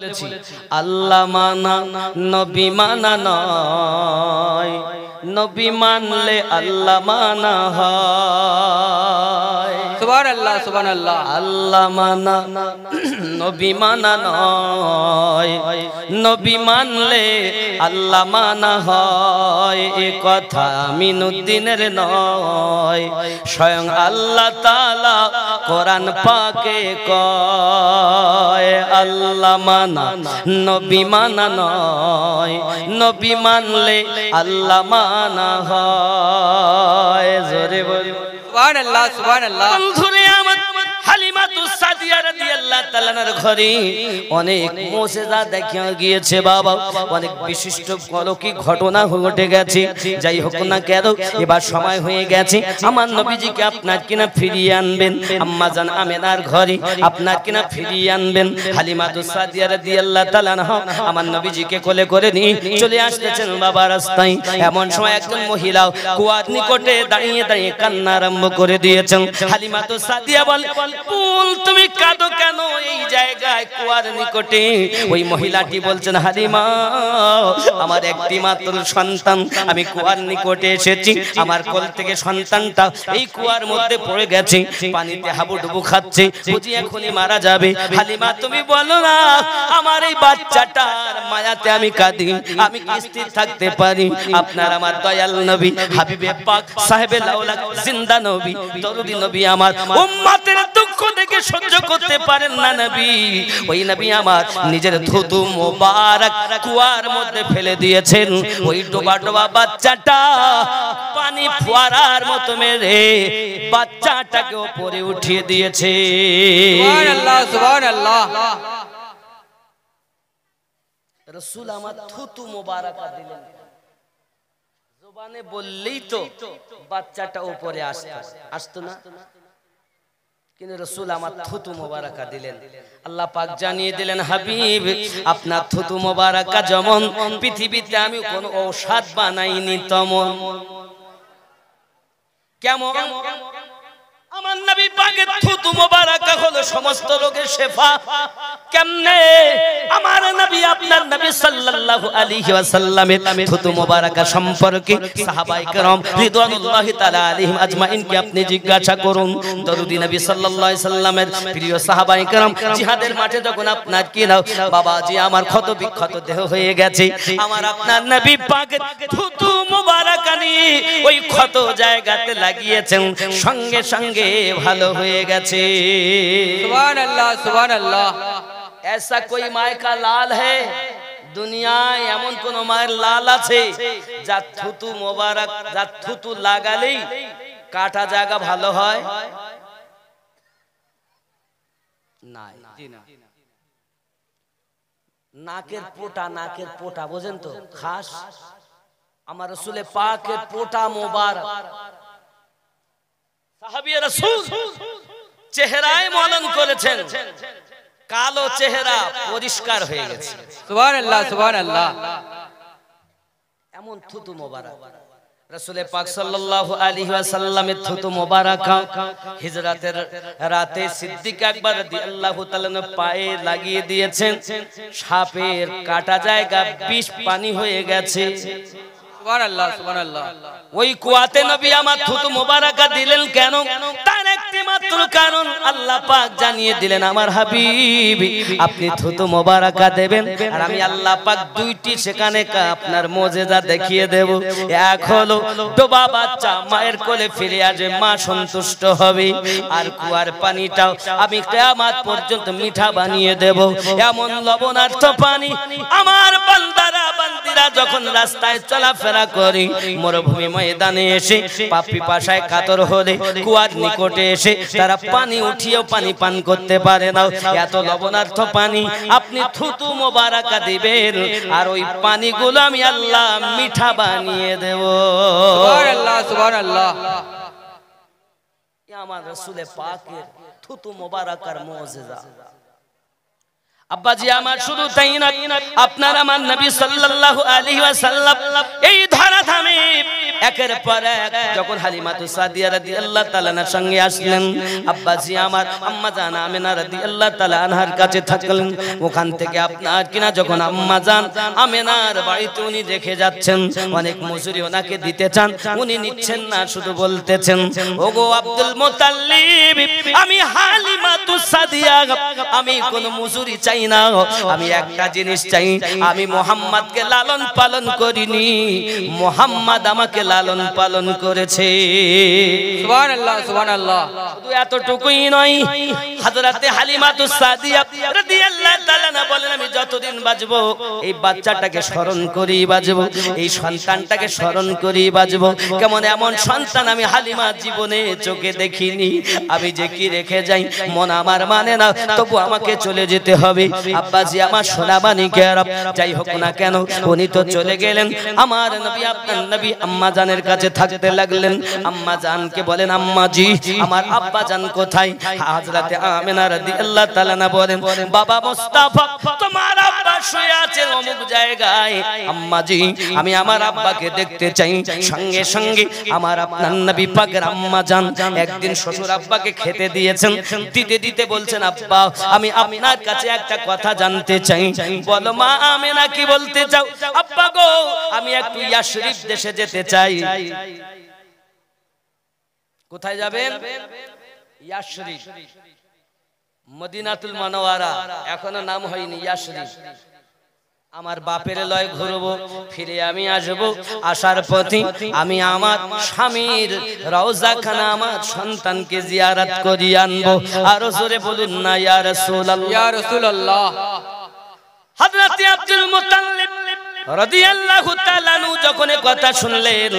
আল্লাহ মানা নবী মানা নয়, নবী মানলে আল্লাহ মানা হয়। সুবহানাল্লাহ সুবহানাল্লাহ। আল্লাহ মানা নবী মানা নয়, নবী মানলে আল্লাহ মানা হয়। এ কথা মিনুদ্দিনের নয়, স্বয়ং আল্লাহ তাআলা কোরআন পাকে কয়। আল্লাহ মানা নবী মানা নয়, নবী মানলে আল্লাহ মানা হয়। জোরে বল সুবহানাল্লাহ সুবহানাল্লাহ। বন্ধুরে আমার হালিমাতুস সাদিয়া রাদিয়াল্লাহু তাআলার ঘরে অনেক মুজিজা দেখা গিয়েছে বাবা, অনেক বিশিষ্ট অলৌকিক ঘটনা ঘটে গেছে। যাই হোক না কেন, এবার সময় হয়ে গেছে আমার নবীজিকে আপনার কিনা ফিরিয়ে আনবেন। আম্মা জান আমেনার ঘরে আপনার কিনা ফিরিয়ে আনবেন। হালিমাতুস সাদিয়া রাদিয়াল্লাহু তাআলা আমার নবীজিকে কোলে করে নিয়ে চলে আসতেছেন বাবা রাস্তায়। এমন সময় একজন মহিলা কুয়ার নিকটে দাঁড়িয়ে দাঁড়িয়ে কান্না আরম্ভ করে দিয়েছেন। হালিমাতুস সাদিয়া বলে, বল তুমি কাঁদো কেন এই জায়গায় কুয়ার নিকটে? ওই মহিলাটি বলছেন, হালিমা আমার একটি মাত্র সন্তান, আমি কুয়ার নিকটে এসেছি, আমার কোল থেকে সন্তানটা এই কুয়ার মধ্যে পড়ে গেছে, পানিতে হাবুডুবু খাচ্ছে, বুঝি এখনই মারা যাবে। হালিমা তুমি বলো না, আমার এই বাচ্চাটার মায়াতে আমি কাঁদি, আমি কি স্থির থাকতে পারি? আপনার আমার দয়াল নবী হাবিবে পাক সাহেবে লাউলাক জিন্দা নবী দরুদি নবী আমার উম্মতের দুঃখ দেখে সহ্য করতে পারেন না নবী। ওই নবী আমার নিজের থুতু মোবারক কুয়ার মধ্যে ফেলে দিয়েছেন। ওই ডোবা ডোবা বাচ্চাটা পানি ফোয়ারার মতো মেরে বাচ্চাটাকে উপরে উঠিয়ে দিয়েছে। সুবহানাল্লাহ সুবহানাল্লাহ। রাসূল আমার থুতু মোবারক দিলেন, জবানে বললেই তো বাচ্চাটা উপরে আসতো না, কিন্তু রাসূল আমার থুতু মোবারকা দিলেন। আল্লাহ পাক জানিয়ে দিলেন, হাবিব আপনার থুতু মোবারকা যেমন পৃথিবীতে আমি কোন ঔষধ বানাইনি তেমন। কেমন? আমার নবী পাকের থুতু মোবারকা হলো সমস্ত রোগের শিফা। কেমনে? আমার নবী আপনার নবী সাল্লাল্লাহু আলাইহি ওয়াসাল্লামের থুতু মোবারকা সম্পর্কে সাহাবায়ে কেরাম রিদওয়ানুল্লাহি তাআলা আলাইহিম আজমাইনকে আপনি জিজ্ঞাসা করুন। দরুদি নবী সাল্লাল্লাহু আলাইহি সাল্লামের প্রিয় সাহাবায়ে কেরাম জিহাদের মাঠে যখন আপনার কি নাও বাবাজি আমার ক্ষত বিক্ষত দেহ হয়ে গেছে, আমার আপনার নবী পাকের থুতু মোবারকা নিয়ে ওই ক্ষত জায়গাতে লাগিয়েছেন, সঙ্গে সঙ্গে ভালো হয়ে গেছে। সুবহানাল্লাহ সুবহানাল্লাহ। ऐसा कोई माय का लाल है দুনিয়ায়? এমন কোন মায়ের লাল আছে যার থুতু মোবারক, যার থুতু লাগালেই কাটা জায়গা ভালো হয়? নাই। নাকের পোটা, নাকের পোটা বোঝেন তো, খাস আমার রাসূলে পাকের পোটা মোবারক সাহাবী রাসূল চেহারায় মলন করেছেন, কালো চেহারা পরিষ্কার হয়ে গেছে। সুবহানাল্লাহ সুবহানাল্লাহ। এমন থুতু মোবারক রাসূলে পাক সাল্লাল্লাহু আলাইহি ওয়াসাল্লামের থুতু মোবারকা হিজরাতের রাতে সিদ্দিক আকবর রাদিয়াল্লাহু তাআলা পায়ে লাগিয়ে দিয়েছেন, সাপের কাটা জায়গা বিষ পানি হয়ে গেছে। সুবহানাল্লাহ সুবহানাল্লাহ। ওই কুয়াতে নবী আমার থুতু মোবারকা দিলেন কেন? তার একটি মাত্র কারণ আল্লাহ পাক জানিয়ে দিলেন, আমার হাবিব আপনি থুতু মোবারকা দেবেন আর আমি আল্লাহ পাক দুইটি সেখানে আপনার মুজিজা দেখিয়ে দেব। এক হলো ডোবা বাচ্চা মায়ের কোলে ফিরে আসবে, মা সন্তুষ্ট হবে, আর কুয়ার পানিটাও আমি কিয়ামত পর্যন্ত মিঠা বানিয়ে দেব। এমন লবণাক্ত পানি আমার বান্দারা বান্দিরা যখন রাস্তায় চলাফেরা করি, মরুভূমি ময়দানে এসে পাপি পাশায় কাতর হলে কুয়ার নিকটে এসে তারা পানি উঠিয়েও পানি পান করতে পারে না, এত লবণাক্ত পানি আপনি থুতু মোবারকা দিবেন আর ওই পানিগুলো আমি আল্লাহ মিঠা বানিয়ে দেব। সুবহানাল্লাহ সুবহানাল্লাহ। আমার রাসূলে পাকের থুতু মোবারকার মুজিজা। আব্বাজি আমার শুধু তাই না, আপনার আমার নবী সাল্লাল্লাহু আলাইহি ওয়াসাল্লাম এই ধরাধামে একের পর এক যখন হালিমাতু সাদিয়া রাদিয়াল্লাহু তাআলা আনহার সঙ্গে আসলেন, আব্বাজি আমার আম্মা জান আমেনা রাদিয়াল্লাহু তাআলা আনহার কাছে থাকলেন। ওখান থেকে আপনার কিনা যখন আম্মা জান আমেনার বাড়িতে উনি রেখে যাচ্ছেন, অনেক মজুরি ওনাকে দিতে চান, উনি নিচ্ছেন না, শুধু বলতেছেন ওগো আব্দুল মুতাল্লিব, আমি হালিমাতু সাদিয়া আমি কোনো মজুরি চাই না, আমি একটা জিনিস চাই, আমি মুহাম্মদকে লালন পালন করিনি, মুহাম্মদ আমাকে লালন পালন করেছে। সুবহানাল্লাহ সুবহানাল্লাহ। শুধু এতটুকুই নয়, হযরতে হালিমাতু সাদিয়া রাদিয়াল্লাহু তাআলা না বলেন আমি যতদিন বাঁচবো এই বাচ্চাটাকে স্মরণ করেই বাঁচবো, এই সন্তানটাকে স্মরণ করেই বাঁচবো। কেমন এমন সন্তান আমি হালিমা জীবনে চোখে দেখিনি। আমি যে কি রেখে যাই মন আমার মানে না, তবু আমাকে চলে যেতে হবে। আব্বাজি আমার সোনাবানি কেরাম, যাই হোক না কেন উনি তো চলে গেলেন। আমার নবী আপনার নবী আম্মা জানের কাছে থাকতে লাগলেন। আম্মা জানকে বলেন আম্মা জি আমার আব্বা জান কোথায়? হযরতে আমেনা রাদিয়াল্লাহু তাআলা না বলেন বাবা মুস্তাফা তোমার আব্বা শুয়ে আছে অমুক জায়গায়। আম্মা জি আমি আমার আব্বাকে দেখতে চাই। সঙ্গে সঙ্গে আমার আপনার নবী পাকের আম্মা জান একদিন শ্বশুর আব্বাকে খেতে দিয়েছেন, দিতে দিতে বলছেন আব্বা আমি আপনার কাছে একটা কথা জানতে চাই। বলো মা আমেনা কি বলতে চাও? আব্বা গো আমি একটু ইয়াশরিফ দেশে যেতে চাই। কোথায় যাবেন? ইয়াশরিফ, মদিনাতুল মুনাওয়ারা, এখনো নাম হয়নি ইয়াশরিফ। আমার বাপের লয় ঘুরবো, ফিরে আমি আসবো, আসার পথে আমি আমার স্বামীর রওজাখানা আমার সন্তানকে জিয়ারত করি আনবো। আরো জোরে বলুন না ইয়া রাসূলুল্লাহ। ইয়া রাসূলুল্লাহ। হযরত আব্দুল মুতাল্লিব রাদিয়াল্লাহু তাআলা আনহু যখন এই কথা শুনলেন,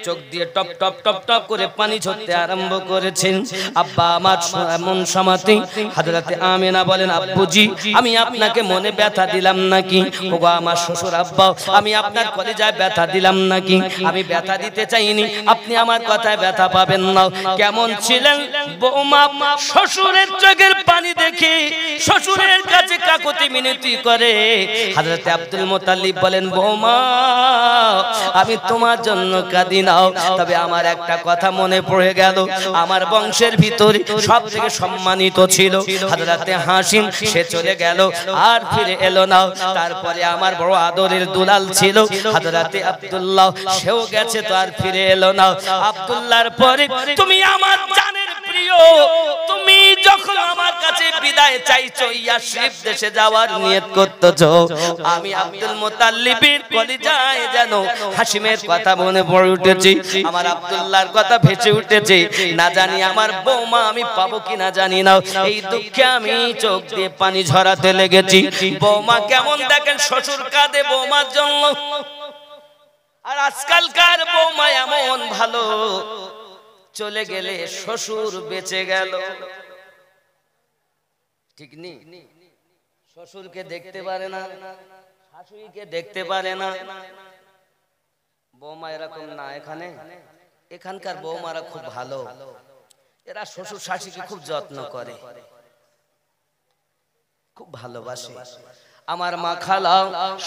চোখ দিয়ে টপ টপ টপ টপ করে পানি ঝরতে আরম্ভ করেছেন। আব্বা আমার এমন সময়তে হযরতে আমেনা বলেন আব্বুজি আমি আপনাকে মনে ব্যথা দিলাম নাকি? ওগো আমার শ্বশুর আব্বা আমি আপনার কলিজায় ব্যথা দিলাম নাকি? আমি ব্যথা দিতে চাইনি, আপনি আমার কথায় ব্যথা পাবেন না। কেমন ছিলেন বৌমা? শ্বশুরের চোখের পানি দেখে শ্বশুরের কাছে কাকুতি মিনতি করে। হযরতে আব্দুল মুতাল্লিব বলেন বৌমা আমি তোমার জন্য কাঁদি নাও, তবে আমার একটা কথা মনে পড়ে গেল, আমার বংশের ভিতরে সব থেকে সম্মানিত ছিল হযরতে হাশিম, সে চলে গেল আর ফিরে এলো না। তারপরে আমার বড় আদরের দুলাল ছিল হযরতে আব্দুল্লাহ, সেও গেছে তো আর ফিরে এলো না। আব্দুল্লাহর পরে তুমি আমার জানের প্রিয়, তুমি যখন আমার কাছে বিদায় চাইছো ইয়াশরিফ দেশে যাওয়ার নিয়ত করতেছো, আমি আব্দুল মুতাল্লিবের কলিজায় যেন হাশিমের কথা মনে পড়ে উঠেছে, আমার আব্দুল্লাহর কথা ভেসে উঠেছে। না জানি আমার বৌমা আমি পাবো কিনা জানি না, এই দুঃখে আমি চোখ দিয়ে পানি ঝরাতে লেগেছি। বৌমা কেমন দেখেন, শ্বশুর কাঁদে বৌমার জন্য, আর আজকালকার বৌমা এমন ভালো, চলে গেলে শ্বশুর বেঁচে গেল। ঠিক নেই, শ্বশুরকে দেখতে পারে না, শাশুড়িকে দেখতে পারে না। বৌমা এরকম না, এখানকার বৌমারা খুব ভালো, এরা শ্বশুর শাশুড়িকে খুব যত্ন করে, খুব ভালোবাসে। আমার মা খালা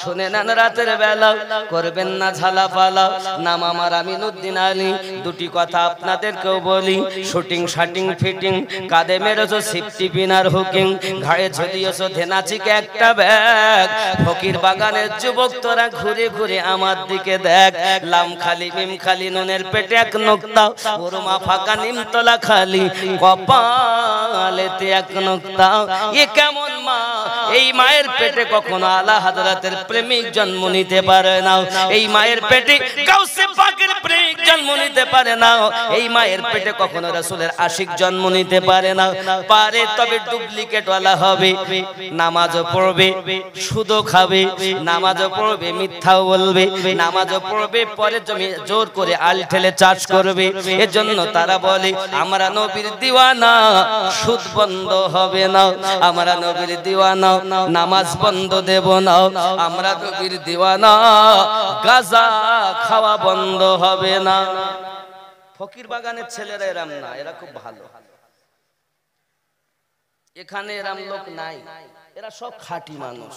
শুনে নেন, রাতের বেলা করবেন না ঝালা পালা, নাম আমার আমিনুদ্দিন আলী। দুটি কথা আপনাদেরকেও বলি, শুটিং শাটিং ফিটিং, কাঁধে মেরেছো সিফটি পিনার হুকিং, ঘাড়ে ঝুলিয়েছো ধেনাচিকে একটা ব্যাগ। ফকির বাগানের যুবক তোরা ঘুরে ঘুরে আমার দিকে দেখ, লাম খালি মিম খালি নুনের পেটে এক নোক্তা, ওরমা ফাঁকা নিমতলা খালি কপালেতে এক নোক্তা। এ কেমন মা? এই মায়ের পেটে কখনো আলা হযরতের প্রেমিক জন্ম নিতে পারে না, এই মায়ের পেটে গাউসে পাকের প্রেমিক জন্ম নিতে পারে না, এই মায়ের পেটে কখনো রাসূলের আশিক জন্ম নিতে পারে না। পারে তবে ডুপ্লিকেট ওয়ালা হবে, নামাজও পড়বে সুদও খাবে, নামাজও পড়বে মিথ্যাও বলবে, নামাজও পড়বে পরে জোর করে আল ঠেলে চাষ করবে। এজন্য তারা বলে আমরা নবীর দিওয়ানা, সুদ বন্ধ হবে না, আমরা নবীর দিওয়ানা, নামাজ বন্ধ দেব না, আমরা নবীর দিওয়ানা, গাঁজা খাওয়া বন্ধ হবে না। ফকির বাগানের ছেলেরা এরাম না, এরা খুব ভালো। এখানে এরাম লোক নাই, এরা সব খাঁটি মানুষ।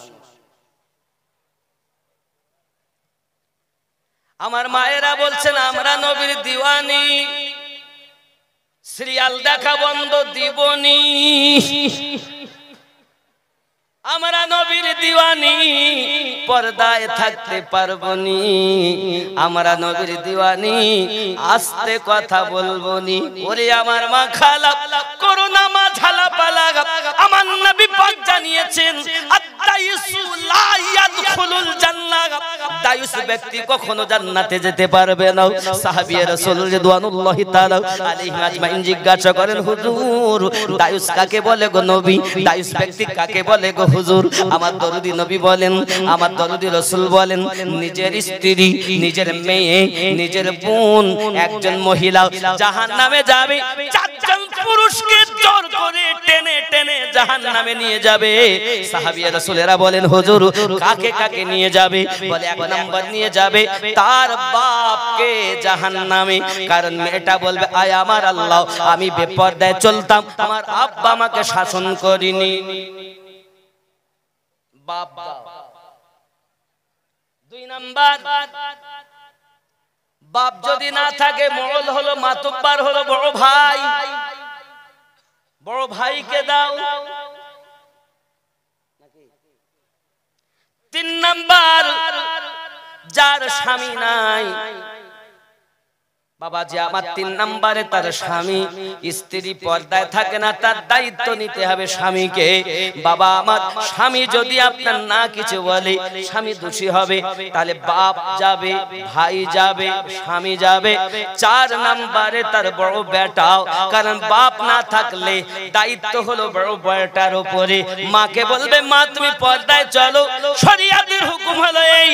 আমার মায়েরা বলছেন আমরা নবীর দিওয়ানি, সিরিয়াল দেখা বন্ধ দিবনি। আমরা নবীর দিওয়ানি, পর্দায় থাকতে পারবনি। আমরা নবীর দিওয়ানি, আস্তে কথা বলবনি। ওরে আমার মা খালা করোনা মা ঝালা পালা, আমার নবী পাক জানিয়েছেন আদায়ুসু লা ইয়াদখুলুল জান্নাহ, দায়ুস ব্যক্তি কখনো জান্নাতে যেতে পারবে না। সাহাবী রাসূল রিদওয়ানুল্লাহি তাআলা আলাইহিম আজমাইন জিজ্ঞাসা করেন, হুজুর দায়ুস কাকে বলে গো নবী? দায়ুস ব্যক্তি কাকে বলে গো হুজুর? আমার দরদি নবী বলেন, আমার দরদি রাসূল বলেন, নিজের স্ত্রী, নিজের মেয়ে, নিজের বোন একজন মহিলা জাহান্নামে যাবে, চারজন পুরুষকে জোর করে টেনে টেনে জাহান্নামে নিয়ে যাবে। সাহাবী রাসূলেরা বলেন, হুজুর কাকে কাকে নিয়ে যাবে? বলে এক নাম্বার নিয়ে যাবে তার বাপকে জাহান্নামে, কারণ মেয়েটা বলবে আয় আমার আল্লাহ, আমি বেপরদায় চলতাম, আমার আব্বা আমাকে শাসন করেনি। বাপ। দুই নাম্বার, বাপ যদি না থাকে মরল হলো, মাতুব্বার হলো বড় ভাই, বড় ভাইকে দাও। তিন নাম্বার, যার স্বামী নাই, বাবাজি আমার তিন নাম্বারে তার স্বামী, স্ত্রী পর্দায় থাকে না, তার দায়িত্ব নিতে হবে স্বামীকে। বাবা আমার স্বামী যদি আপনার না কিছু বলে, স্বামী দোষী হবে, তাহলে বাপ যাবে, ভাই যাবে, স্বামী যাবে। চার নাম্বারে তার বড় বেটাও, কারণ বাপ না থাকলে দায়িত্ব হলো বড় বেটার উপরে। মাকে বলবে মা তুমি পর্দায় চলো, শরিয়াতের হুকুম হলো এই,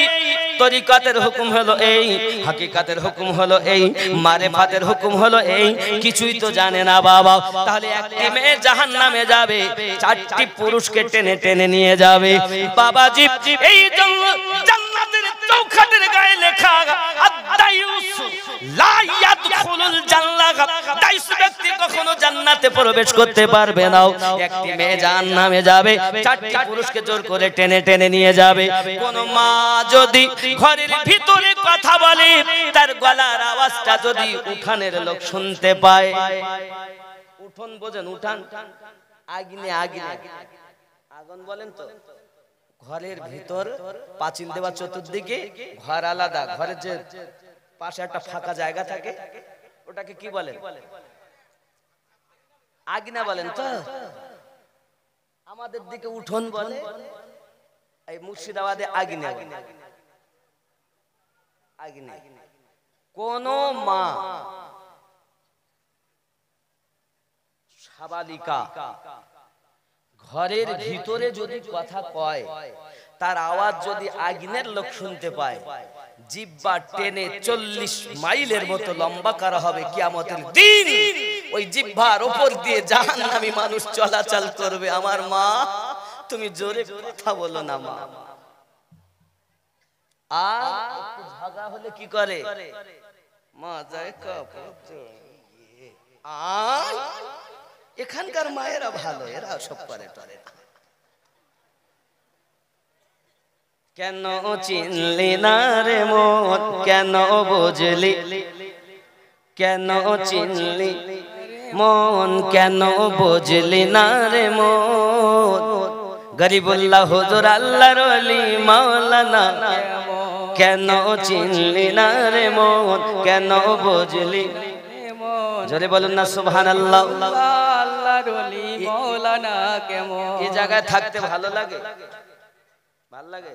তরিকতের হুকুম হলো এই, হাকিকাতের হুকুম হলো এই, মারেফাতের হুকুম হলো এই, কিছুই তো জানে না বাবা। তাহলে একটি মেয়ে জাহান্নামে যাবে, চারটি পুরুষকে টেনে টেনে নিয়ে যাবে। বাবাজি এই জন্য জান্নাতের চৌখাটের গায়ে লেখা আদায়ুসু লা ইয়াদখুলুল জান্নাহ, দায়ুস ব্যক্তি কখনো জান্নাতে প্রবেশ করতে পারবে না। একটি মেয়ে জাহান্নামে যাবে, চারটি পুরুষকে জোর করে টেনে টেনে নিয়ে যাবে। কোন মা যদি ঘরের ভিতরে কথা বলে, তার গলার আওয়াজটা যদি উঠানের লোক শুনতে পায়, উঠোন বোঝেন, উঠান আগুনে, আগুনে আগুন বলেন তো, ঘরের ভিতর পাঁচিল দেওয়া, চতুর্দিকে ঘর আলাদা, ঘরের যে পাশে একটা ফাঁকা জায়গা থাকে ওটাকে কি বলেন? আগিনা বলেন তো, আমাদের দিকে উঠোন বলে, এই মুর্শিদাবাদে আগিনা। আগিনা কোন মা সাবালিকা ঘরের ভিতরে যদি কথা কয়, তার আওয়াজ যদি আগুনের লোক শুনতে পায়, জিহ্বা টেনে 40 মাইলের মতো লম্বা করা হবে কিয়ামতের দিন। ওই জিহ্বার উপর দিয়ে জাহান্নামী মানুষ চলাচল করবে। আমার মা তুমি জোরে কথা বলো না মা। আর একটু ঝগড়া হলে কি করে? মা যায় এখানকার মায়েরা ভালো, এরা সব করে টরে। কেন চিনলি না রে মন, কেন বুঝলি, কেন চিনলি মন, কেন বুঝলি না রে মন। গরিবুল্লাহ হুজুর আল্লাহর ওলি মাওলানা, কেন চিনলি না রে মন, কেন বুঝলি। জোরে বলুন না সুবহানাল্লাহ। আল্লাহর ওলি মাওলানা কেমন। এই জায়গায় থাকতে ভালো লাগে, ভালো লাগে।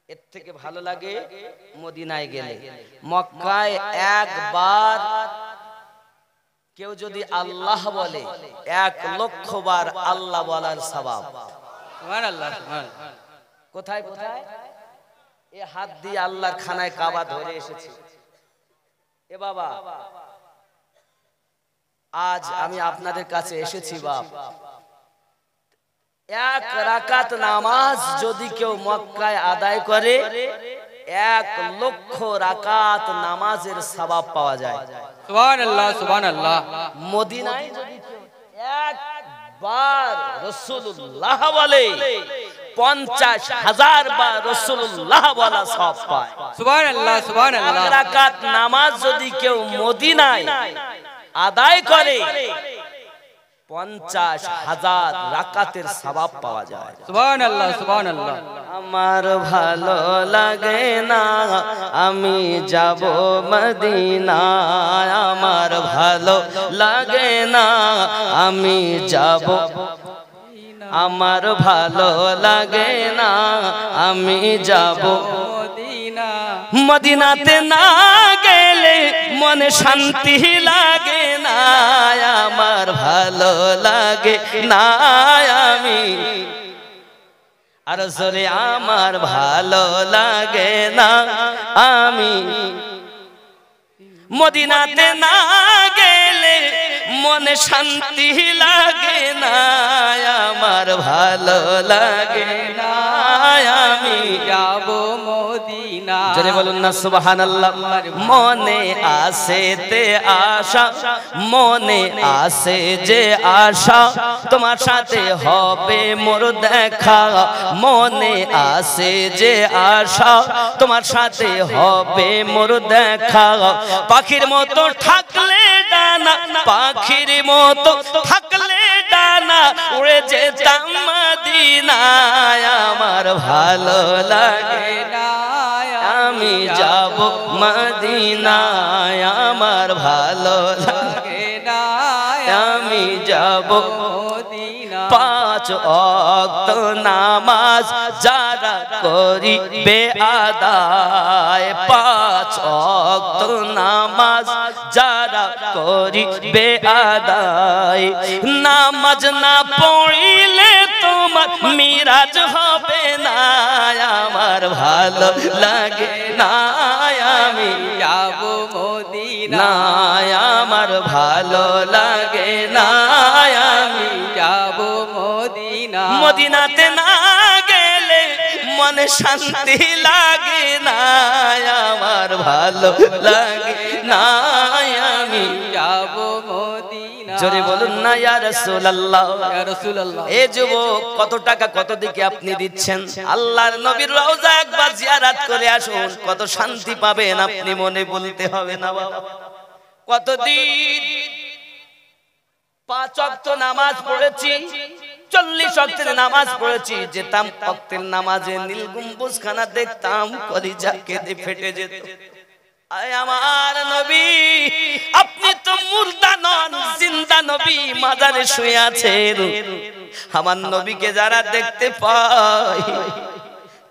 এর থেকে ভালো লাগে মদিনায় গেলে। মক্কায় একবার কেউ যদি আল্লাহ বলে, 1 লক্ষ বার আল্লাহ বলার সওয়াব। সুবহানাল্লাহ। কোথায় কোথায়? এ হাত দিয়ে আল্লাহর খানায় কাবা ধরে এসেছি। এ বাবা, আজ আমি আপনাদের কাছে এসেছি বাপ, 1 রাকাত নামাজ যদি কেউ মক্কায় আদায় করে, 1 লক্ষ রাকাত নামাজের সওয়াব পাওয়া যায়। সুবহানাল্লাহ, সুবহানাল্লাহ। মদিনায় যদি কেউ একবার রাসূলুল্লাহ বলে, 50,000 বার রাসূলুল্লাহ বলা সওয়াব পায়। সুবহানাল্লাহ সুবহানাল্লাহ। 1 রাকাত নামাজ যদি কেউ মদিনায় আদায় করে 50,000 রাকাতের সওয়াব পাওয়া যায়। সুবহানাল্লাহ সুবহানাল্লাহ। আমার ভালো লাগে না আমি যাব মদিনায়, আমার ভালো লাগে না আমি যাব, আমার ভালো লাগে না আমি যাব মদিনা। মদিনাতে না গেলে মনে শান্তি লাগে না, আমার ভালো লাগে না আমি, আর জোরে আমার ভালো লাগে না আমি, মদিনাতে না গেলে মনে শান্তি লাগে না, আমার ভালো লাগে না আমি যাব মদিনা। জোরে বলুন না সুবহানাল্লাহ। মনে আসেতে আশা, মনে আসে যে আশা তোমার সাথে হবে মোর দেখা, মনে আসে যে আশা তোমার সাথে হবে মোর দেখা, পাখির মতো থাকলে ডানা, পাখির মতো থাকলে ডানা উড়ে যেতাম মদিনায়, আমার ভালো লাগে না আমি যাব মদিনায়, আমার ভালো লাগে না আমি যাব মদিনা। 5 ওয়াক্ত নামাজ যারা করিবে আদায়, 5 ওয়াক্ত নামাজ যারা করিবে আদায়, নামাজ না পড়িলে তোমার মিরাজ হবে না, আমার ভালো লাগে না আমি যাব মদিনা। না, আমার ভালো লাগে না আমি যাব মদিনা। মদিনাতে না গেলে মনে শান্তি লাগে না, আমার ভালো লাগে না আমি যাব মদিনা। জোরে বলুন না ইয়া রাসূলুল্লাহ। ইয়া রাসূলুল্লাহ। এ যুবক কত টাকা কত দিকে আপনি দিচ্ছেন, আল্লাহর নবীর রওজা একবার জিয়ারত করে আসুন, কত শান্তি পাবেন আপনি মনে বলতে হবে না বাবা। কতদিন 5 ওয়াক্ত নামাজ পড়েছি, 40 ওয়াক্তের নামাজ পড়েছি, যেতাম ওয়াক্তের নামাজে নীল গম্বুজ খানা দেখতাম, কলিজা কেঁদে ফেটে যেত। আয় আমার নবী, আপনি তো মুর্দা নন, জিন্দা নবী, মাজারে শুয়ে আছেন। আমার নবীকে যারা দেখতে পায়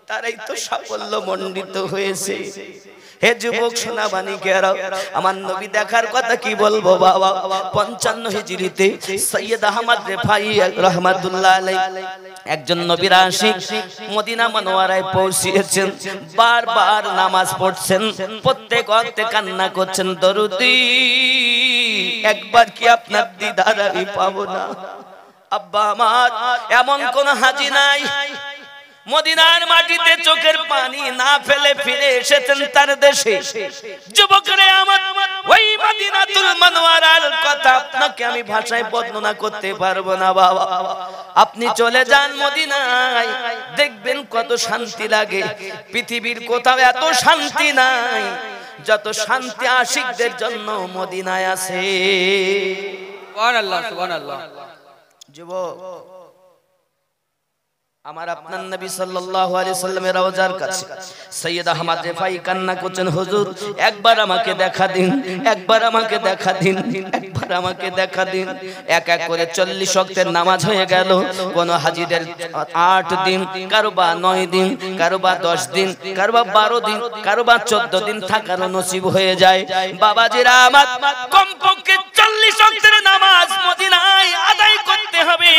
তারাই তো সাফল্য মণ্ডিত হয়েছে। হে যুবক সোনাবানিকেরা, আমার নবী দেখার কথা কি বলবো বাবা। 55 হিজরিতে সৈয়দ আহমদ রেফাই রাহমাতুল্লাহ আলাইহি একজন নবীর আশিক মদিনা মুনাওয়ারায় পৌঁছেছেন, বারবার নামাজ পড়ছেন, প্রত্যেক ওয়াক্তে কান্না করছেন, দরুদি একবার কি আপনার দিদার আমি পাবো না? আব্বা আমার এমন কোন হাজি নাই মদিনার মাটিতে চোখের পানি না ফেলে ফিরে এসেছেন তার দেশে। যুবকরে আমার, ওই মদিনাতুল মুনাওয়ারার কথা আপনাকে আমি ভাষায় বর্ণনা করতে পারবো না বাবা। আপনি চলে যান মদিনায়, দেখবেন কত শান্তি লাগে। পৃথিবীর কোথাও এত শান্তি নাই যত শান্তি আশিকদের জন্য মদিনায় আছে। সুবহানাল্লাহ সুবহানাল্লাহ। যুবক আমার আপনার নবী সাল্লাল্লাহু আলাইহি সাল্লামের রওজার কাছে সৈয়দ আহমদ রেফাই কান্না করছেন, হুজুর একবার আমাকে দেখা দিন, একবার আমাকে দেখা দিন, একবার আমাকে দেখা দিন। এক এক করে 40 ওয়াক্তের নামাজ হয়ে গেল। কোন হাজিদের 8 দিন, কারো বা 9 দিন, কারো বা 10 দিন, কারো বা 12 দিন, কারো বা 14 দিন থাকার নসিব হয়ে যায়। বাবাজিরা আমার, কমপক্ষে 40 ওয়াক্তের নামাজ মদিনায় আদায় করতে হবে।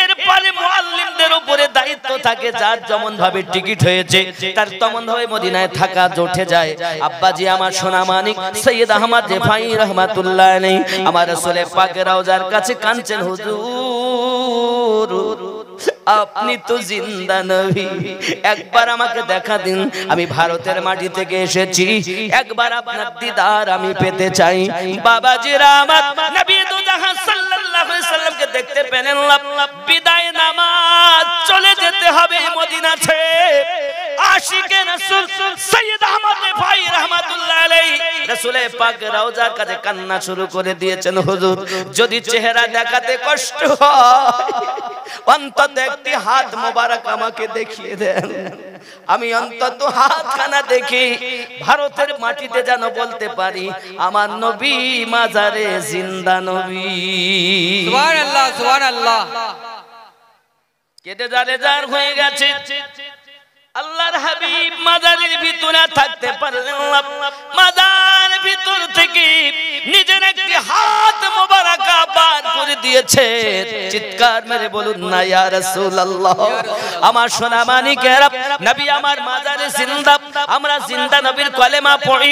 এরপরে মুআল্লিমদের উপরে দায়িত্ব থাকে, যার যেমন ভাবে টিকিট হয়েছে তার তেমন ভাবে মদিনায় থাকা জোটে যায়। আব্বাজি আমার সোনা মানিক সৈয়দ আহমদ রেফাই রাহমাতুল্লাহ আলাইহি আমার রাসূল পাকের রওজার কাছে কাঁদছেন, হুজুর আপনি তো জিন্দা নবী, একবার আমাকে দেখা দিন, আমি ভারতের মাটি থেকে এসেছি, একবার আপনার দিদার আমি পেতে চাই। বাবাজিরা আমার, নবী দু জাহান সাল্লাল্লাহু আলাইহি সাল্লামকে দেখতে পেলেন না, বিদায় নামাজ চলে যেতে হবে মদিনা ছেড়ে। আশিকে রাসূল সৈয়দ আহমদ ভাই রাহমাতুল্লাহ আলাইহি রাসূলে পাক রওজার কাছে কান্না শুরু করে দিয়েছেন। হুজুর, যদি চেহারা দেখাতে কষ্ট হয়, অন্তত একটি হাত মোবারক আমাকে দেখিয়ে দেন, আমি অন্তত হাতখানা দেখি, ভারতের মাটিতে যেন বলতে পারি আমার নবী মাজারে জিন্দা নবী। সুবহানাল্লাহ সুবহানাল্লাহ। কেটে জারে জার হয়ে গেছে, আল্লাহর হাবিব মাজারের ভিতরে থাকতে পারলেন না, মাজার ভিতর থেকে নিজের একটি হাত মোবারক বার করে দিয়েছে। চিৎকার মেরে বলুন না ইয়া রাসূলুল্লাহ। আমার সোনা মানিকেরা, নবী আমার মাজারে জিন্দা, আমরা জিন্দা নবীর কলেমা পড়ি।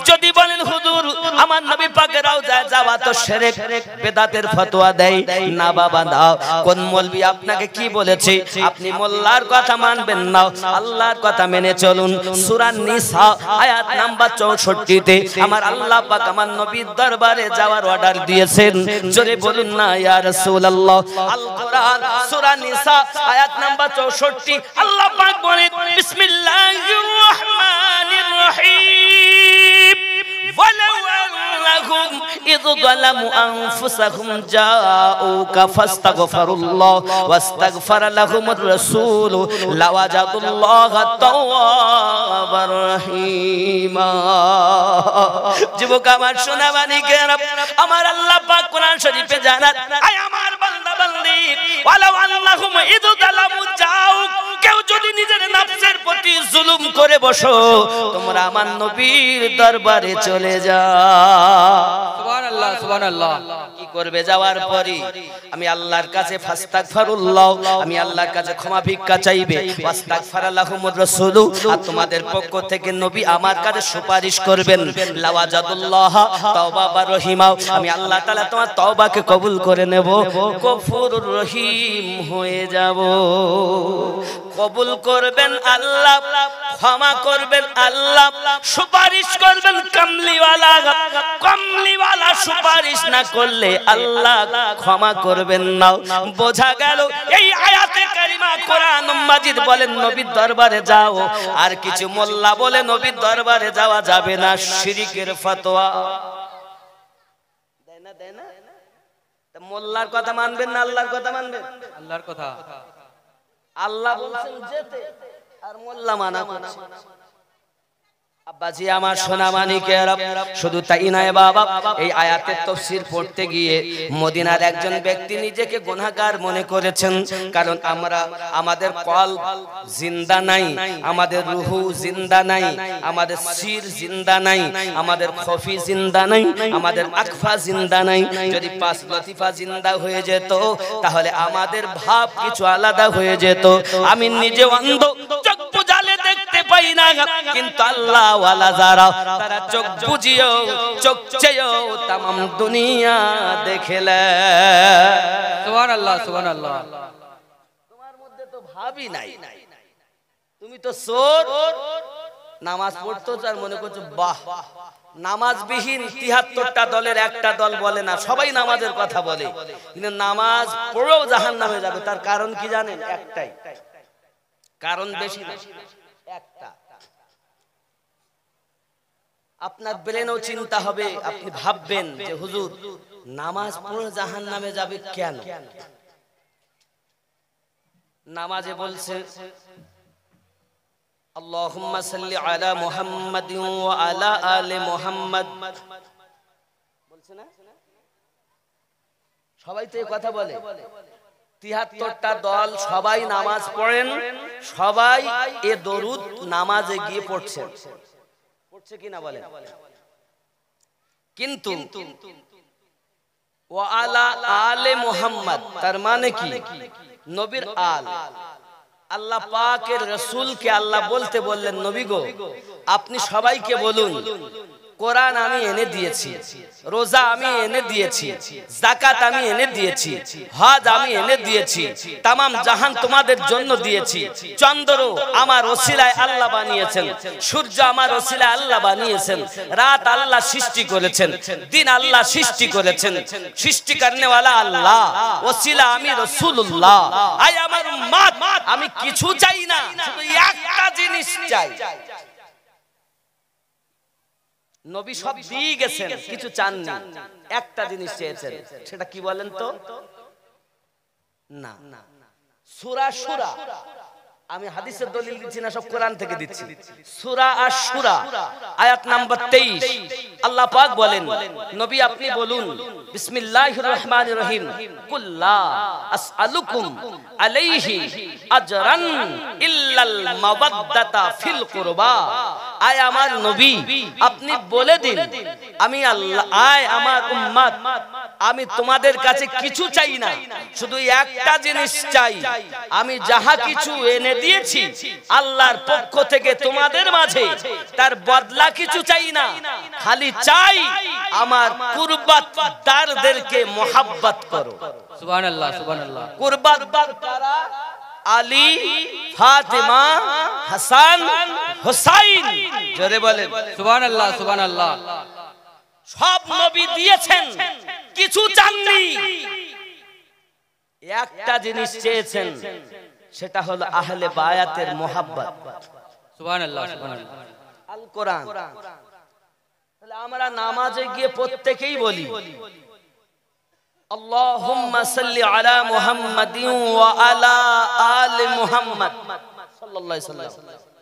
যদি বলেন হুজুর আমার নবী পাকের রওজায় যাওয়া তো শিরক বিদআতের ফতোয়া দেয় না, বাবা দাও, কোন মৌলবি আপনাকে কি বলেছে? আপনি মোল্লার কথা মানবেন না, আল্লাহর কথা মেনে চলুন। সূরা নিসা আয়াত নাম্বার 64 তে আমার আল্লাহ পাক আমার নবীর দরবারে যাওয়ার অর্ডার দিয়েছেন। জোরে বলুন না ইয়া রাসূলুল্লাহ। আল কোরআন সূরা নিসা আয়াত নাম্বার 64 আল্লাহ পাক বলেন, বিসমিল্লাহির রহমানির রহিম, ওয়ালাউ আন্নাহুম ইয যালামু আনফুসাহুম জাউকা ফাস্তাগফিরুল্লাহ ওয়াস্তাগফারা লাহুমুর রাসূল লাওয়াজাদুল্লাহা তাওয়াবার রহিমা। যুবক আমার সোনা মানিকেরা, আমার আল্লাহ পাক কোরআন শরীফে জানান, আয় আমার বান্দা বান্দি, ওয়ালাউ আন্নাহুম ইয যালামু জাউক, কেউ যদি নিজের নফসের প্রতি জুলুম করে বসো, তোমরা আমার নবীর দরবারে চলে যাও। সুবহানাল্লাহ সুবহানাল্লাহ। কি করবে যাওয়ার পরে? আমি আল্লাহর কাছে ফাস্তাগফিরুল্লাহ, আমি আল্লাহর কাছে ক্ষমা ভিক্ষা চাইবে, ওয়াস্তাগফারা লাহুমুর রাসূল, আর তোমাদের পক্ষ থেকে নবী আমার কাছে সুপারিশ করবেন, লাওয়াজাদুল্লাহ তাওবাবার রহিমা, আমি আল্লাহ তাআলা তোমার তওবাকে কবুল করে নেব, গফুরুর রহিম হয়ে যাব। কবুল করবেন আল্লাহ, ক্ষমা করবেন আল্লাহ, সুপারিশ করবেন কামলিওয়ালা। কামলিওয়ালা সুপারিশ না করলে আল্লাহ ক্ষমা করবেন না। বোঝা গেল এই আয়াতে কারিমা কোরআন মাজিদ বলেন নবীর দরবারে যাও, আর কিছু মোল্লা বলে নবীর দরবারে যাওয়া যাবে না, শিরকের ফতোয়া দেয় না, দেয় না। মোল্লার কথা মানবেন না আল্লাহর কথা মানবেন? আল্লাহর কথা। আল্লাহ বলছেন যেতে, আর মোল্লা মানা করছে। আব্বাজি আমার সোনা মানিকেরা, শুধু তাই নয় বাবা, এই আয়াতের তাফসীর পড়তে গিয়ে মদিনার একজন ব্যক্তি নিজেকে গুনাহগার মনে করেছেন। কারণ আমরা আমাদের কলব জিন্দা নাই, আমাদের রুহু জিন্দা নাই, আমাদের সির জিন্দা নাই, আমাদের খফি জিন্দা নাই, আমাদের আকফা জিন্দা নাই। যদি পাঁচ লতিফা জিন্দা হয়ে যেত তাহলে আমাদের ভাব কিছু আলাদা হয়ে যেত। আমি নিজে অন্ধ, চোখ বুঝালে দেখতে পাই না, কিন্তু আল্লাহ ওয়ালা যারা তারা চোখ বুঝিও চোখ চেয়েও तमाम দুনিয়া দেখলে। সুবহানাল্লাহ সুবহানাল্লাহ। তোমার মধ্যে তো ভাবই নাই, তুমি তো চোর, নামাজ পড়তো আর মনে করছো বাহ, নামাজবিহীন ৭৩টা দলের একটা দল বলে না, সবাই নামাজের কথা বলে, কিন্তু নামাজ পড়েও জাহান্নামে যাবে। তার কারণ কি জানেন? একটাই কারণ, বেশি না, একটা। আপনার ব্রেনও চিন্তা হবে, আপনি ভাববেন যে হুজুর নামাজ পড়ে জাহান্নামে যাবে কেন? নামাজে বলছে আল্লাহুম্মা সাল্লি আলা মুহাম্মাদিন ওয়া আলা আলি মুহাম্মাদ, বলছে না? সবাই তো এই কথা বলে। ৭৩টা দল সবাই নামাজ পড়েন, সবাই এ দরুদ নামাজে গিয়ে পড়ছেন, পড়ছে কিনা বলেন? কিন্তু ওয়া আলা আলে মুহাম্মাদ তার মানে কি? নবীর আল। আল্লাহ পাকের রাসূলকে আল্লাহ বলতে বললেন, নবী গো আপনি সবাইকে বলুন কোরআন আমি এনে দিয়েছি, রোজা আমি এনে দিয়েছি, যাকাত আমি এনে দিয়েছি, হজ আমি এনে দিয়েছি, তামাম জাহান তোমাদের জন্য দিয়েছি। চন্দ্র আমার ওসিলায় আল্লাহ বানিয়েছেন, সূর্য আমার ওসিলায় আল্লাহ বানিয়েছেন, রাত আল্লাহ সৃষ্টি করেছেন, দিন আল্লাহ সৃষ্টি করেছেন। সৃষ্টি করনে ওয়ালা আল্লাহ, ওসিলা আমি রাসূলুল্লাহ। আয় আমার উম্মত, আমি কিছু চাই না, শুধু একটা জিনিস চাই। নবী সব দিয়ে গেছেন, কিছু চাননি, একটা জিনিস চেয়েছেন। সেটা কি বলেন তো? না, সূরা সূরা, আমি হাদিসের দলিল দিচ্ছি না, সব কোরআন থেকে দিচ্ছি। সূরা আশ-শুরা আয়াত নাম্বার 23 আল্লাহ পাক বলেন, নবী আপনি বলুন, বিসমিল্লাহির রহমানির রহিম, কুল লা আসআলুকুম আলাইহি আজরান ইল্লাল মাওয়াদ্দাতা ফিল কুরবা। আয় আমার নবী আপনি বলে দিন, আমি আল্লাহ, আয় আমার উম্মত, আমি তোমাদের কাছে কিছু চাই না, শুধু একটা জিনিস চাই। আমি যাহা কিছু এনে দিয়েছি আল্লাহর পক্ষ থেকে তোমাদের মাঝে, তার বদলা কিছু চাই না, খালি চাই আমার কুরবাতদারদেরকে মোহাব্বত করো। সুবহানাল্লাহ, সুবহানাল্লাহ। কুরবাতদার কারা? আলী, ফাতেমা, হাসান, হুসাইন। জোরে বলেন সুবহানাল্লাহ, সুবহানাল্লাহ। সব নবী দিয়েছেন, কিছু চাননি, একটা জিনিস চেয়েছেন, সেটা হলো আহলে বায়াতের মোহাব্বত। সুবহানাল্লাহ, সুবহানাল্লাহ। আল কোরআন। তাহলে আমরা নামাজে গিয়ে প্রত্যেকেই বলি, আল্লাহুম্মা সাল্লি আলা মুহাম্মাদিন ওয়া আলা আলি মুহাম্মাদ সাল্লাল্লাহু আলাইহি ওয়াসাল্লাম,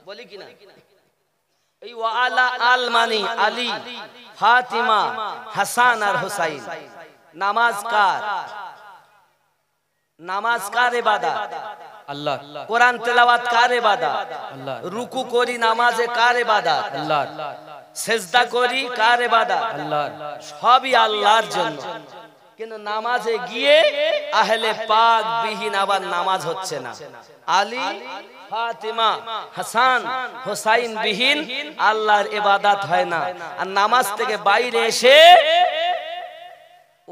বলি কিনা? এই ওয়া আলা আল মানি আলী, ফাতিমা, হাসান আর হুসাইন। নামাজ কার? নামাজ কার ইবাদত? আল্লাহ। কোরআন তেলাওয়াত কার ইবাদত? আল্লাহ। রুকু করি নামাজে কার ইবাদত? আল্লাহ। সিজদা করি কার ইবাদত? আল্লাহ। সবই আল্লাহর জন্য। কিন্তু নামাজে গিয়ে আহলে পাক বিহীন আবার নামাজ হচ্ছে না। আলী, ফাতিমা, হাসান, হুসাইন বিহীন আল্লাহর ইবাদত হয় না। আর নামাজ থেকে বাইরে এসে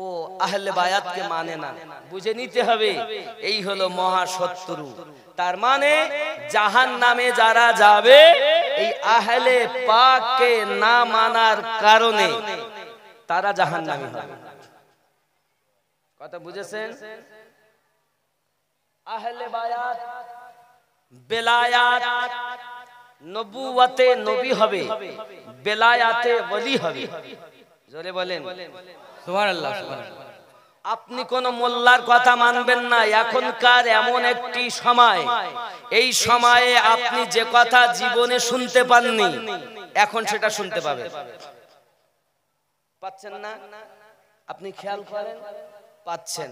ও আহলে বায়াতকে মানে না। বুঝে নিতে হবে, এই হলো মহা শত্রু। তার মানে জাহান্নামে যারা যাবে এই আহলে পাককে না মানার কারণে, তারা জাহান্নামী হবে। কথা বুঝেছেন? আহলে বায়াত, বেলায়াত, নবুওয়াতে নবী হবে, বেলায়াতে ওলি হবে। জোরে বলেন সুবহানাল্লাহ, সুবহানাল্লাহ। আপনি কোন মোল্লার কথা মানবেন না। এখনকার এমন একটি সময়, এই সময়ে আপনি যে কথা জীবনে শুনতে পাননি, এখন সেটা শুনতে পাবেন। পাচ্ছেন না? আপনি খেয়াল করেন, পাচ্ছেন।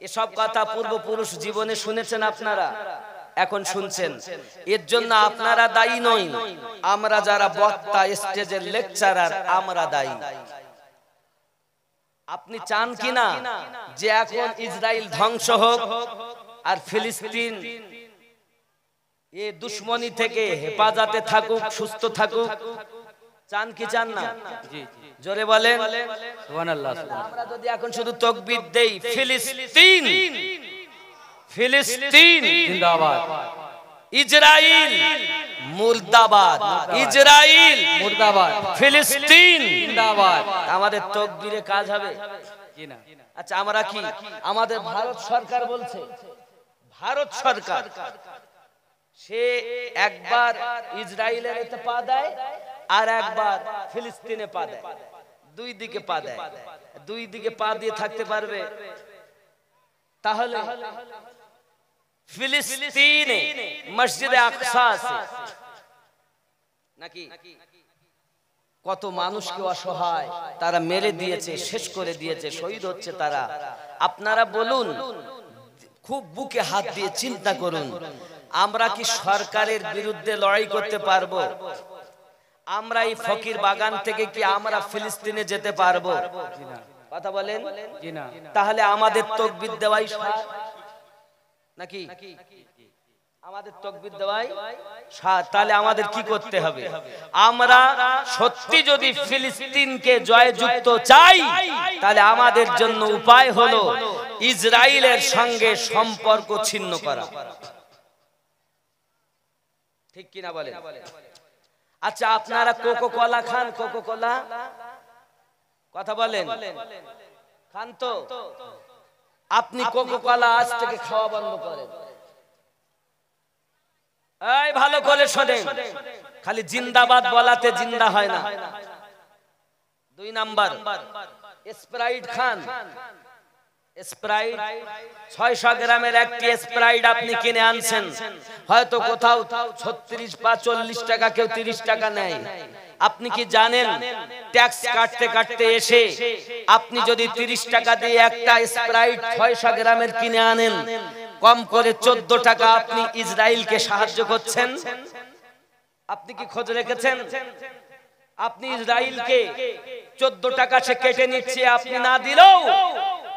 এসব কথা পূর্বপুরুষ জীবনে শুনেছেন আপনারা, এখন শুনছেন। এর জন্য আপনারা দায়ী নই, আমরা যারা বক্তা, স্টেজের লেকচারার, আমরা দায়ী। আপনি চান কিনা যে এখন ইসরায়েল ধ্বংস হোক আর ফিলিস্তিন এ দুশ্মনী থেকে হেফাজতে থাকুক, সুস্থ থাকুক? চান কি চান না? জি, জোরে বলেন সুবহানাল্লাহ। আমরা যদি এখন শুধু তাকবীর দেই, ফিলিস্তিন, ফিলিস্তিন জিন্দাবাদ, ইসরায়েল মুর্দাবাদ, ইসরায়েল মুর্দাবাদ, ফিলিস্তিন জিন্দাবাদ, আমাদের তাকবীরে কাজ হবে? জি না। আচ্ছা, আমরা কি, আমাদের ভারত সরকার বলছে, ভারত সরকার সে একবার ইসরায়েলের এতে পা দেয় আর একবার ফিলিস্তিনে পা দেয়, দুই দিকে পা দেয়। দুই দিকে পা দিয়ে থাকতে পারবে? তাহলে ফিলিস্তিনে মসজিদে আকসা আছে নাকি? কত মানুষকে অসহায় তারা মেরে দিয়েছে, শেষ করে দিয়েছে, শহীদ হচ্ছে তারা। আপনারা বলুন, খুব বুকে হাত দিয়ে চিন্তা করুন, আমরা কি সরকারের বিরুদ্ধে লড়াই করতে পারবো? আমরা এই ফকির বাগান থেকে কি আমরা ফিলিস্তিনে যেতে পারবো? কথা বলেন। জি না। তাহলে আমাদের তাকবীর দেওয়াই সার নাকি? আমাদের তাকবীর দেওয়াই সাত। তাহলে আমাদের কি করতে হবে? আমরা সত্যি যদি ফিলিস্তিনকে জয়যুক্ত চাই, তাহলে আমাদের জন্য উপায় হলো ইসরায়েলের সঙ্গে সম্পর্ক ছিন্ন করা। ঠিক কিনা বলেন? আচ্ছা, আপনারা কোকো কোলা খান? কোকো কোলা কথা বলেন, খান তো? আপনি কোকো কোলা আজ থেকে খাওয়া বন্ধ করেন। এই ভালো করে শোনেন, খালি জিন্দাবাদ বলাতে জিন্দা হয় না। 2 নাম্বার, স্প্রাইট খান। স্প্রাইট 600 গ্রামের একটি স্প্রাইট আপনি কিনে আনছেন, হয়তো কোথাও 36 বা 40 টাকা, কেউ 30 টাকা নেয়। আপনি কি জানেন ট্যাক্স কাটতে কাটতে এসে আপনি যদি 30 টাকা দিয়ে একটা স্প্রাইট 600 গ্রামের কিনে আনেন, কম করে 14 টাকা আপনি ইসরায়েলকে সাহায্য করছেন? আপনি কি খোঁজ রেখেছেন? আপনি ইসরায়েলকে 14 টাকা সে কেটে নিচ্ছে, আপনি না দিলেও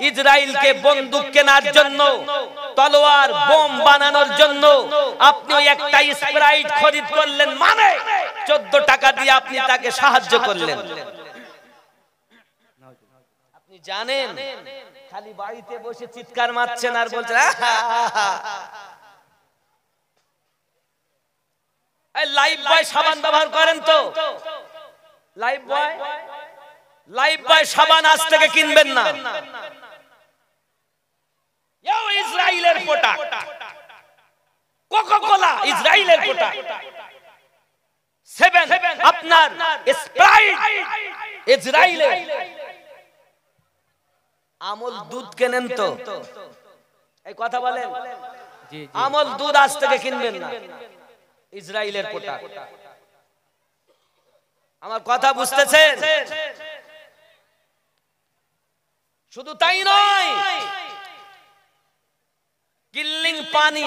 ইসরায়েলকে বন্দুক কেনার জন্য, তলোয়ার বোম বানানোর জন্য আপনি ওই একটা স্প্রাইট খরিদ করলেন, মানে 14 টাকা দিয়ে আপনি তাকে সাহায্য করলেন। আপনি জানেন? খালি বাড়িতে বসে চিৎকার মারছেন আর বলছেন এই লাইফ বয় সাবান ব্যবহার করেন তো? লাইফ বয় সাবান আজ থেকে কিনবেন না। এও ইসরায়েলের প্রোডাক্ট। কোকো কোলা ইসরায়েলের প্রোডাক্ট। 7 আপনার স্প্রাইট ইসরায়েলের। আমল দুধ কেনেন তো? এই কথা বলেন। আমল দুধ আজ থেকে কিনবেন না, ইসরায়েলের প্রোডাক্ট। আমার কথা বুঝতেছেন? শুধু তাই নয়, কিল্লিং পানি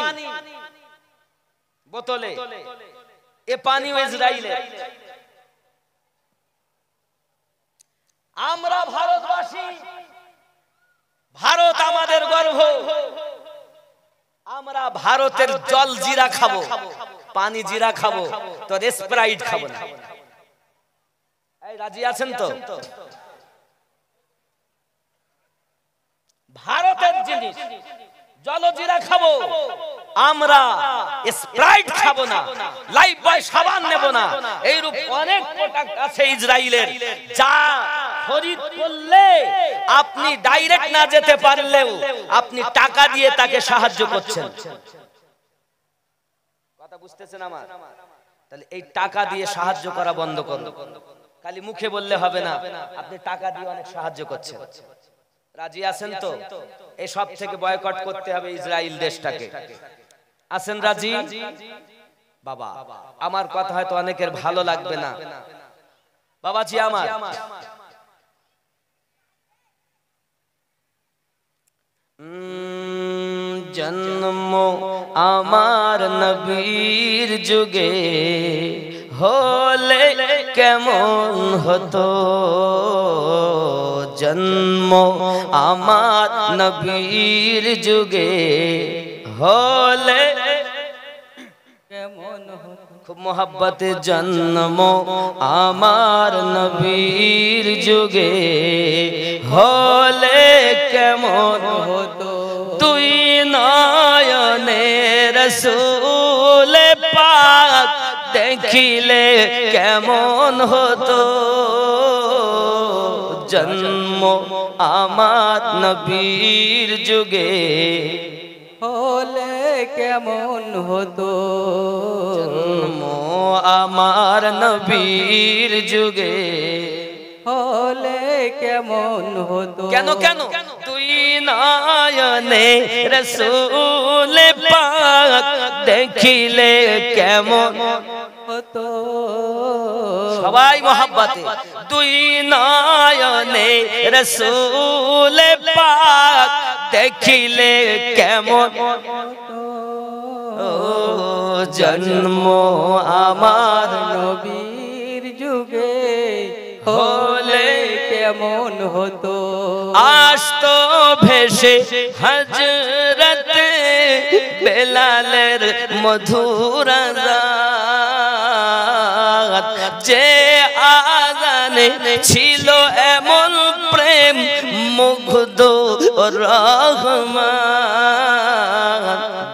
বোতলে, এ পানিও ইসরায়েলের। আমরা ভারতবাসী, ভারত আমাদের গর্ব। আমরা ভারতের জল জিরা খাবো, পানি জিরা খাবো, তো স্প্রাইট খাবো না। এই রাজি আছেন তো? ভারতের জিনিস জলজিরা খাবো, আমরা স্প্রাইট খাবো না, লাইফ বয় সাবান নেব না। এইরূপ অনেক প্রোডাক্ট আছে ইসরায়েলের, যা খরিদ করলে আপনি ডাইরেক্ট না যেতে পারলেও আপনি টাকা দিয়ে তাকে সাহায্য করছেন। কথা বুঝতেছেন আমার? তাহলে এই টাকা দিয়ে সাহায্য করা বন্ধ করুন। খালি মুখে বললে হবে না, আপনি টাকা দিয়ে অনেক সাহায্য করছেন। রাজি আছেন তো? এই সব থেকে বয়কট করতে হবে ইসরায়েল দেশটাকে। আছেন রাজি? বাবা, আমার কথা হয়তো অনেকের ভালো লাগবে না, বাবাজি আমার। জন্ম আমার নবীর যুগে হলে কেমন হতো, জন্ম আমার নবীর যুগে হলে কেমন হতো। খুব মোহাব্বতে জন্ম আমার নবীর যুগে হলে কেমন হতো, তুই নয়নে রসূল পাক দেখিলে কেমন হতো, জন্ম আমার নবীর যুগে হলে কেমন হতো, জন্ম আমার নবীর যুগে হলে কেমন হতো। কেন কেন? তুই নয়নে রসূল পাক দেখিলে কেমন হতো। সবাই মোহাব্বতে, তুই নয়নে রসূল পাক দেখিলে কেমন হতো, জন্ম আমার নবীর যুগে হলে কেমন হতো। আসতো ভেসে হযরত বেলালের মধুর আযান যে আযানে ছিল এমন প্রেম মুগ্ধ রহমান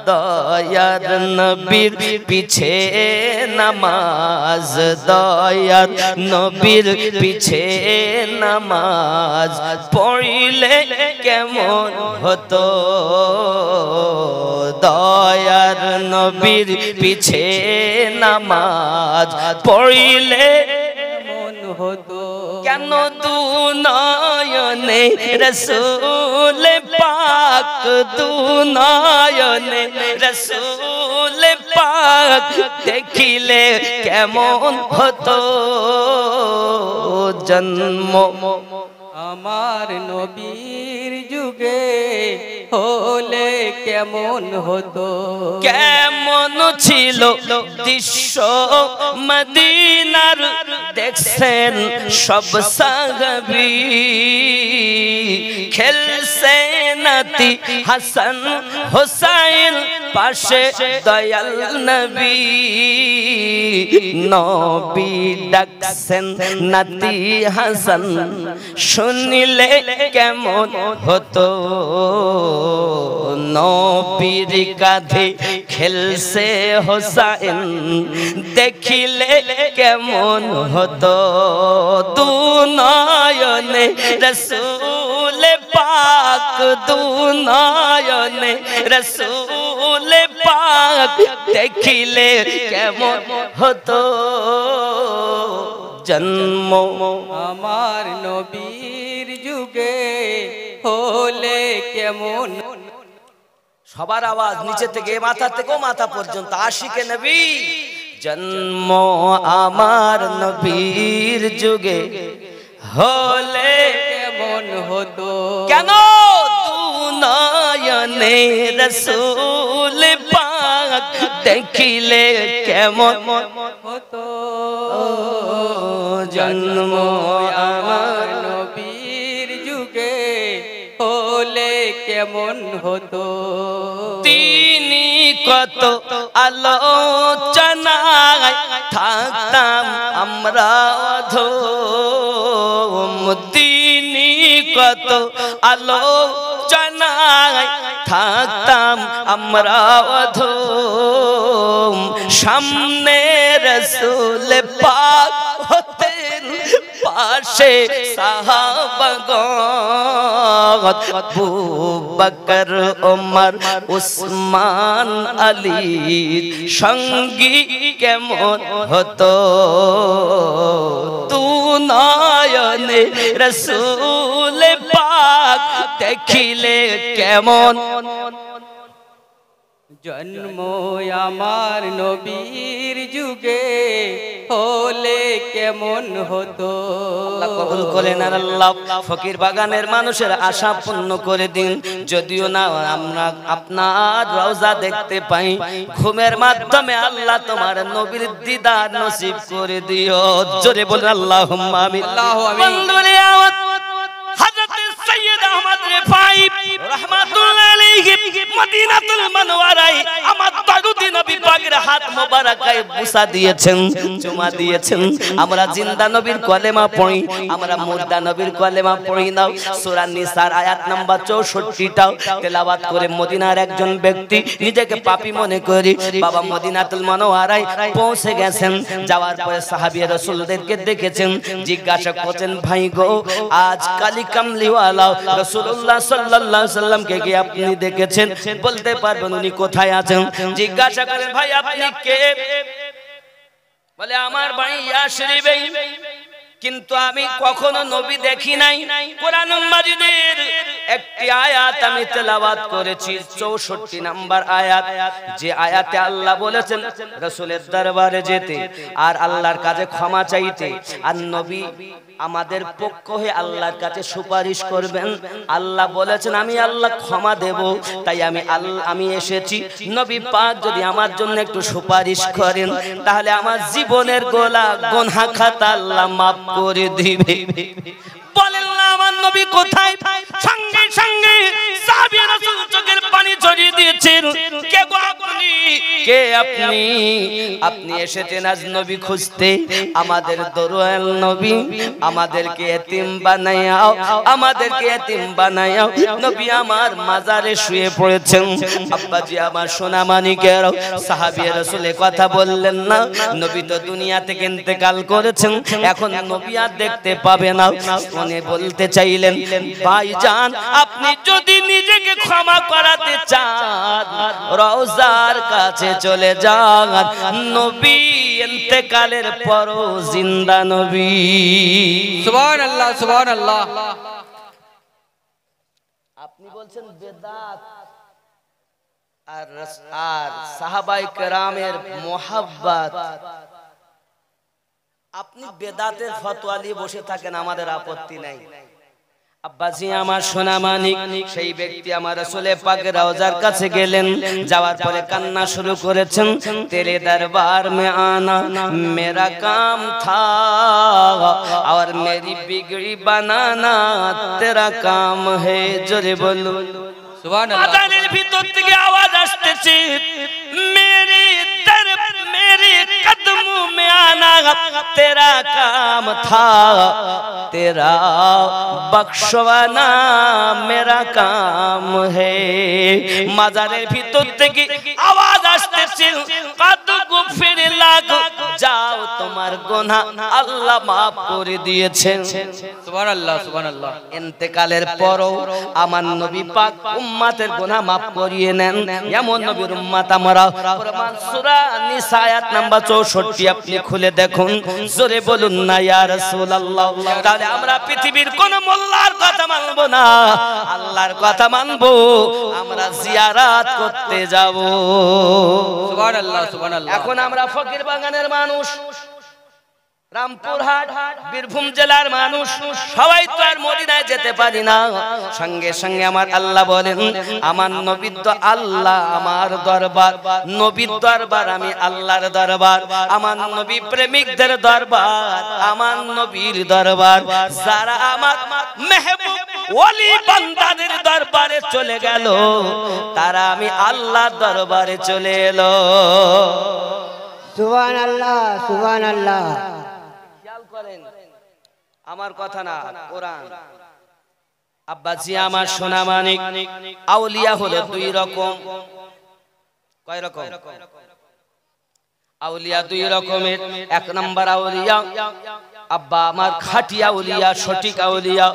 দয়ার নবীর পিছে নামাজ দয়ার নবীর পিছে নামাজ পড়িলে কেমন হতো দয়ার নবীর পিছে নামাজ পড়িলে মন হতো কেন দু নয়নে রসূল পাক দু নয়নে রসূল পাক দেখিলে কেমন হতো জন্ম আমার নবীর যুগে হলে কেমন হতো কেমন ছিল দৃশ্য মদিনার দেখছেন সব সাহাবী খেলছে নাতি হাসান হোসাইন পাশে দয়াল নবী নবী ডাকছেন নাতি হাসান শুনিলে কেমন হতো নবীর কাঁধে খেলছে হোসাইন দেখিলে কেমন হতো দু নয়নে রসূল পাক দু নয়নে রসূল পাক দেখিলে কেমন হতো জন্ম আমার নবীর যুগে হলে কেমন সবার আওয়াজ নিচে থেকে মাথা থেকে মাথা পর্যন্ত আশিকে নবী জন্ম আমার নবীর যুগে হলে কেমন হতো কেন তু নয়নে রসূল পাক দেখিলে কেমন হতো জন্ম আমার নবীর যুগে হলে কেমন হতো তিনি কত আলোচনায় থাকতাম আমরা অধম তিনি কত আলোচনায় থাকতাম আমরা অধম সামনে রসূল পাক হতেন পাশে সাহাবাগণ আবু বকর ওমর উসমান আলী সঙ্গী কেমন হতো তু নয়নে রসূল পাক দেখিলে কেমন জন্ম আমার নবীর যুগে হলে কেমন হতো আল্লাহ কবুল করেন আর আল্লাহ ফকির বাগানের মানুষের আশা পূর্ণ করে দিন যদিও না আমরা আপনার রওজা দেখতে পাই ঘুমের মাধ্যমে আল্লাহ তোমার নবীর দিদার নসিব করে দিও জোরে বলেন আল্লাহুম্মা আমিন আল্লাহু আমিন। বন্ধুরে আমার হযরত সৈয়দ আহমদ রেফাই রাহমাতুল্লাহ আলাইহি মদিনাতুল মুনাওয়ারায় আমার দারুদি নবী পাকের হাত মোবারকায় বুসা দিয়েছেন চুমা দিয়েছেন আমরা জিন্দা নবীর কলেমা পড়ি আমরা মুর্দা নবীর কলেমা পড়ি নাও সূরা নিসার আয়াত নাম্বার 64টাও তেলাওয়াত করে মদিনার একজন ব্যক্তি নিজেকে পাপী মনে করি বাবা মদিনাতুল মুনাওয়ারায় পৌঁছে গেছেন যাওয়ার পরে সাহাবী রাসূলদেরকে দেখেছেন জিজ্ঞাসা করছেন ভাই গো আজ কালী কামলিওয়ালা রাসূলুল্লাহ সাল্লাল্লাহু আলাইহি সাল্লামকে কি আপনি দেখেছেন বলতে পারবেন উনি কোথায় আছেন জিজ্ঞাসা করেন ভাই আপনি কে বলে আমার বাড়ি ইয়াশরিবে কিন্তু আমি কখনো নবী দেখি নাই কোরআন মাজিদের একটি আয়াত আমি তেলাওয়াত করেছি 64 নাম্বার আয়াত যে আয়াতে আল্লাহ বলেছেন রাসূলের দরবারে যেতে আর আল্লাহর কাছে ক্ষমা চাইতে আর নবী আমাদের পক্ষ হয়ে আল্লাহর কাছে সুপারিশ করবেন আল্লাহ বলেছেন আমি আল্লাহ ক্ষমা দেব তাই আমি এসেছি নবী পাক যদি আমার জন্য একটু সুপারিশ করেন তাহলে আমার জীবনের গোলা গুনাহ খাতা আল্লাহ maaf করে দিবে বলেন না আমার নবী কোথায়? সঙ্গে সঙ্গে সাহাবী রাসূল চোখের পানি ঝরিয়ে দিয়েছেন। কে গো আপনি? কে আপনি? আপনি এসেছেন আজ নবী খুঁজতে। আমাদের দয়াল নবী আমাদেরকে এতিম বানাইয়াও, আমাদেরকে এতিম বানাইয়াও। নবী আমার মাজারে শুয়ে পড়েছেন। আব্বাজি আমার সোনা মানিকের সাহাবী রাসূল কথা বললেন না, নবী তো দুনিয়া থেকে ইন্তেকাল করেছেন, এখন নবী আর দেখতে পাবে না। উনি বলতে চাইলেন, ভাইজান আপনি যদি নিজেকে ক্ষমা করাতে চান রওজার কাছে চলে যান। নবী ইন্তেকালের পরও জিন্দা নবী। সুবহানাল্লাহ সুবহানাল্লাহ। আপনি বলছেন বেদাত আর সাহাবায়ে কেরামের মুহাব্বত, আপনি বেদাতের ফতোয়া নিয়ে বসে থাকেন, আমাদের আপত্তি নাই। আব্বাজি আমার সোনা মানিক, সেই ব্যক্তি আমার রাসূলে পাকের রওজার কাছে গেলেন, যাওয়ার পরে কান্না শুরু করেছেন। তেরে দরবার মে আনা মেরা কাম থা और मेरी बिगड़ी बनाना तेरा काम है। জোরে বলুন সুবহানাল্লাহ। মাজারের ভিতর থেকে আওয়াজ আসতেছে, मेरे दर मेरे कदमों में आना तेरा काम था, तेरा बख्शवाना मेरा काम है। মাজারের ভিতর থেকে আওয়াজ আসতেছে, কদ গুফির লাগ, যাও তোমার গুনাহ আল্লাহ maaf করে দিয়েছেন। সুবহানাল্লাহ সুবহানাল্লাহ। ইন্তেকালের পরও আমার নবী পাক উম্মতের গুনাহ maaf করিয়ে নেন, এমন নবীর উম্মত আমরা। প্রমাণ সূরা নিসা আয়াত নাম্বার 64 আপনি খুলে দেখুন, জোরে বলুন না ইয়া রাসূলুল্লাহ। তাহলে আমরা পৃথিবীর কোন মোল্লার কথা মানব না, আল্লাহর কথা মানব, আমরা জিয়ারত করতে যাব। সুবহানাল্লাহ সুবহানাল্লাহ। এখন আমরা ফকির বাগানের মানুষ, রামপুরহাট বীরভূম জেলার মানুষ, সবাই তো আর মদিনায় যেতে পারি না। সঙ্গে সঙ্গে আমার আল্লাহ বলেন, আমার নবীর তো আল্লাহ আমার দরবার, নবীর দরবার আমি আল্লাহর দরবার, আমার নবী প্রেমিকদের দরবার, আমার নবীর দরবার। যারা আমার মেহবুব ওলি বান্দাদের দরবারে চলে গেল, তারা আমি আল্লাহর দরবারে চলে এলো। সুবহানাল্লাহ সুবহানাল্লাহ। খেয়াল করেন আমার কথা না, কোরআন। আব্বাজি আমার সোনা মানিক, আউলিয়া হলো দুই রকম। কয় রকম? আউলিয়া দুই রকমের। এক নাম্বার আউলিয়া আব্বা আমার খাঁটি আউলিয়া, সঠিক আউলিয়া।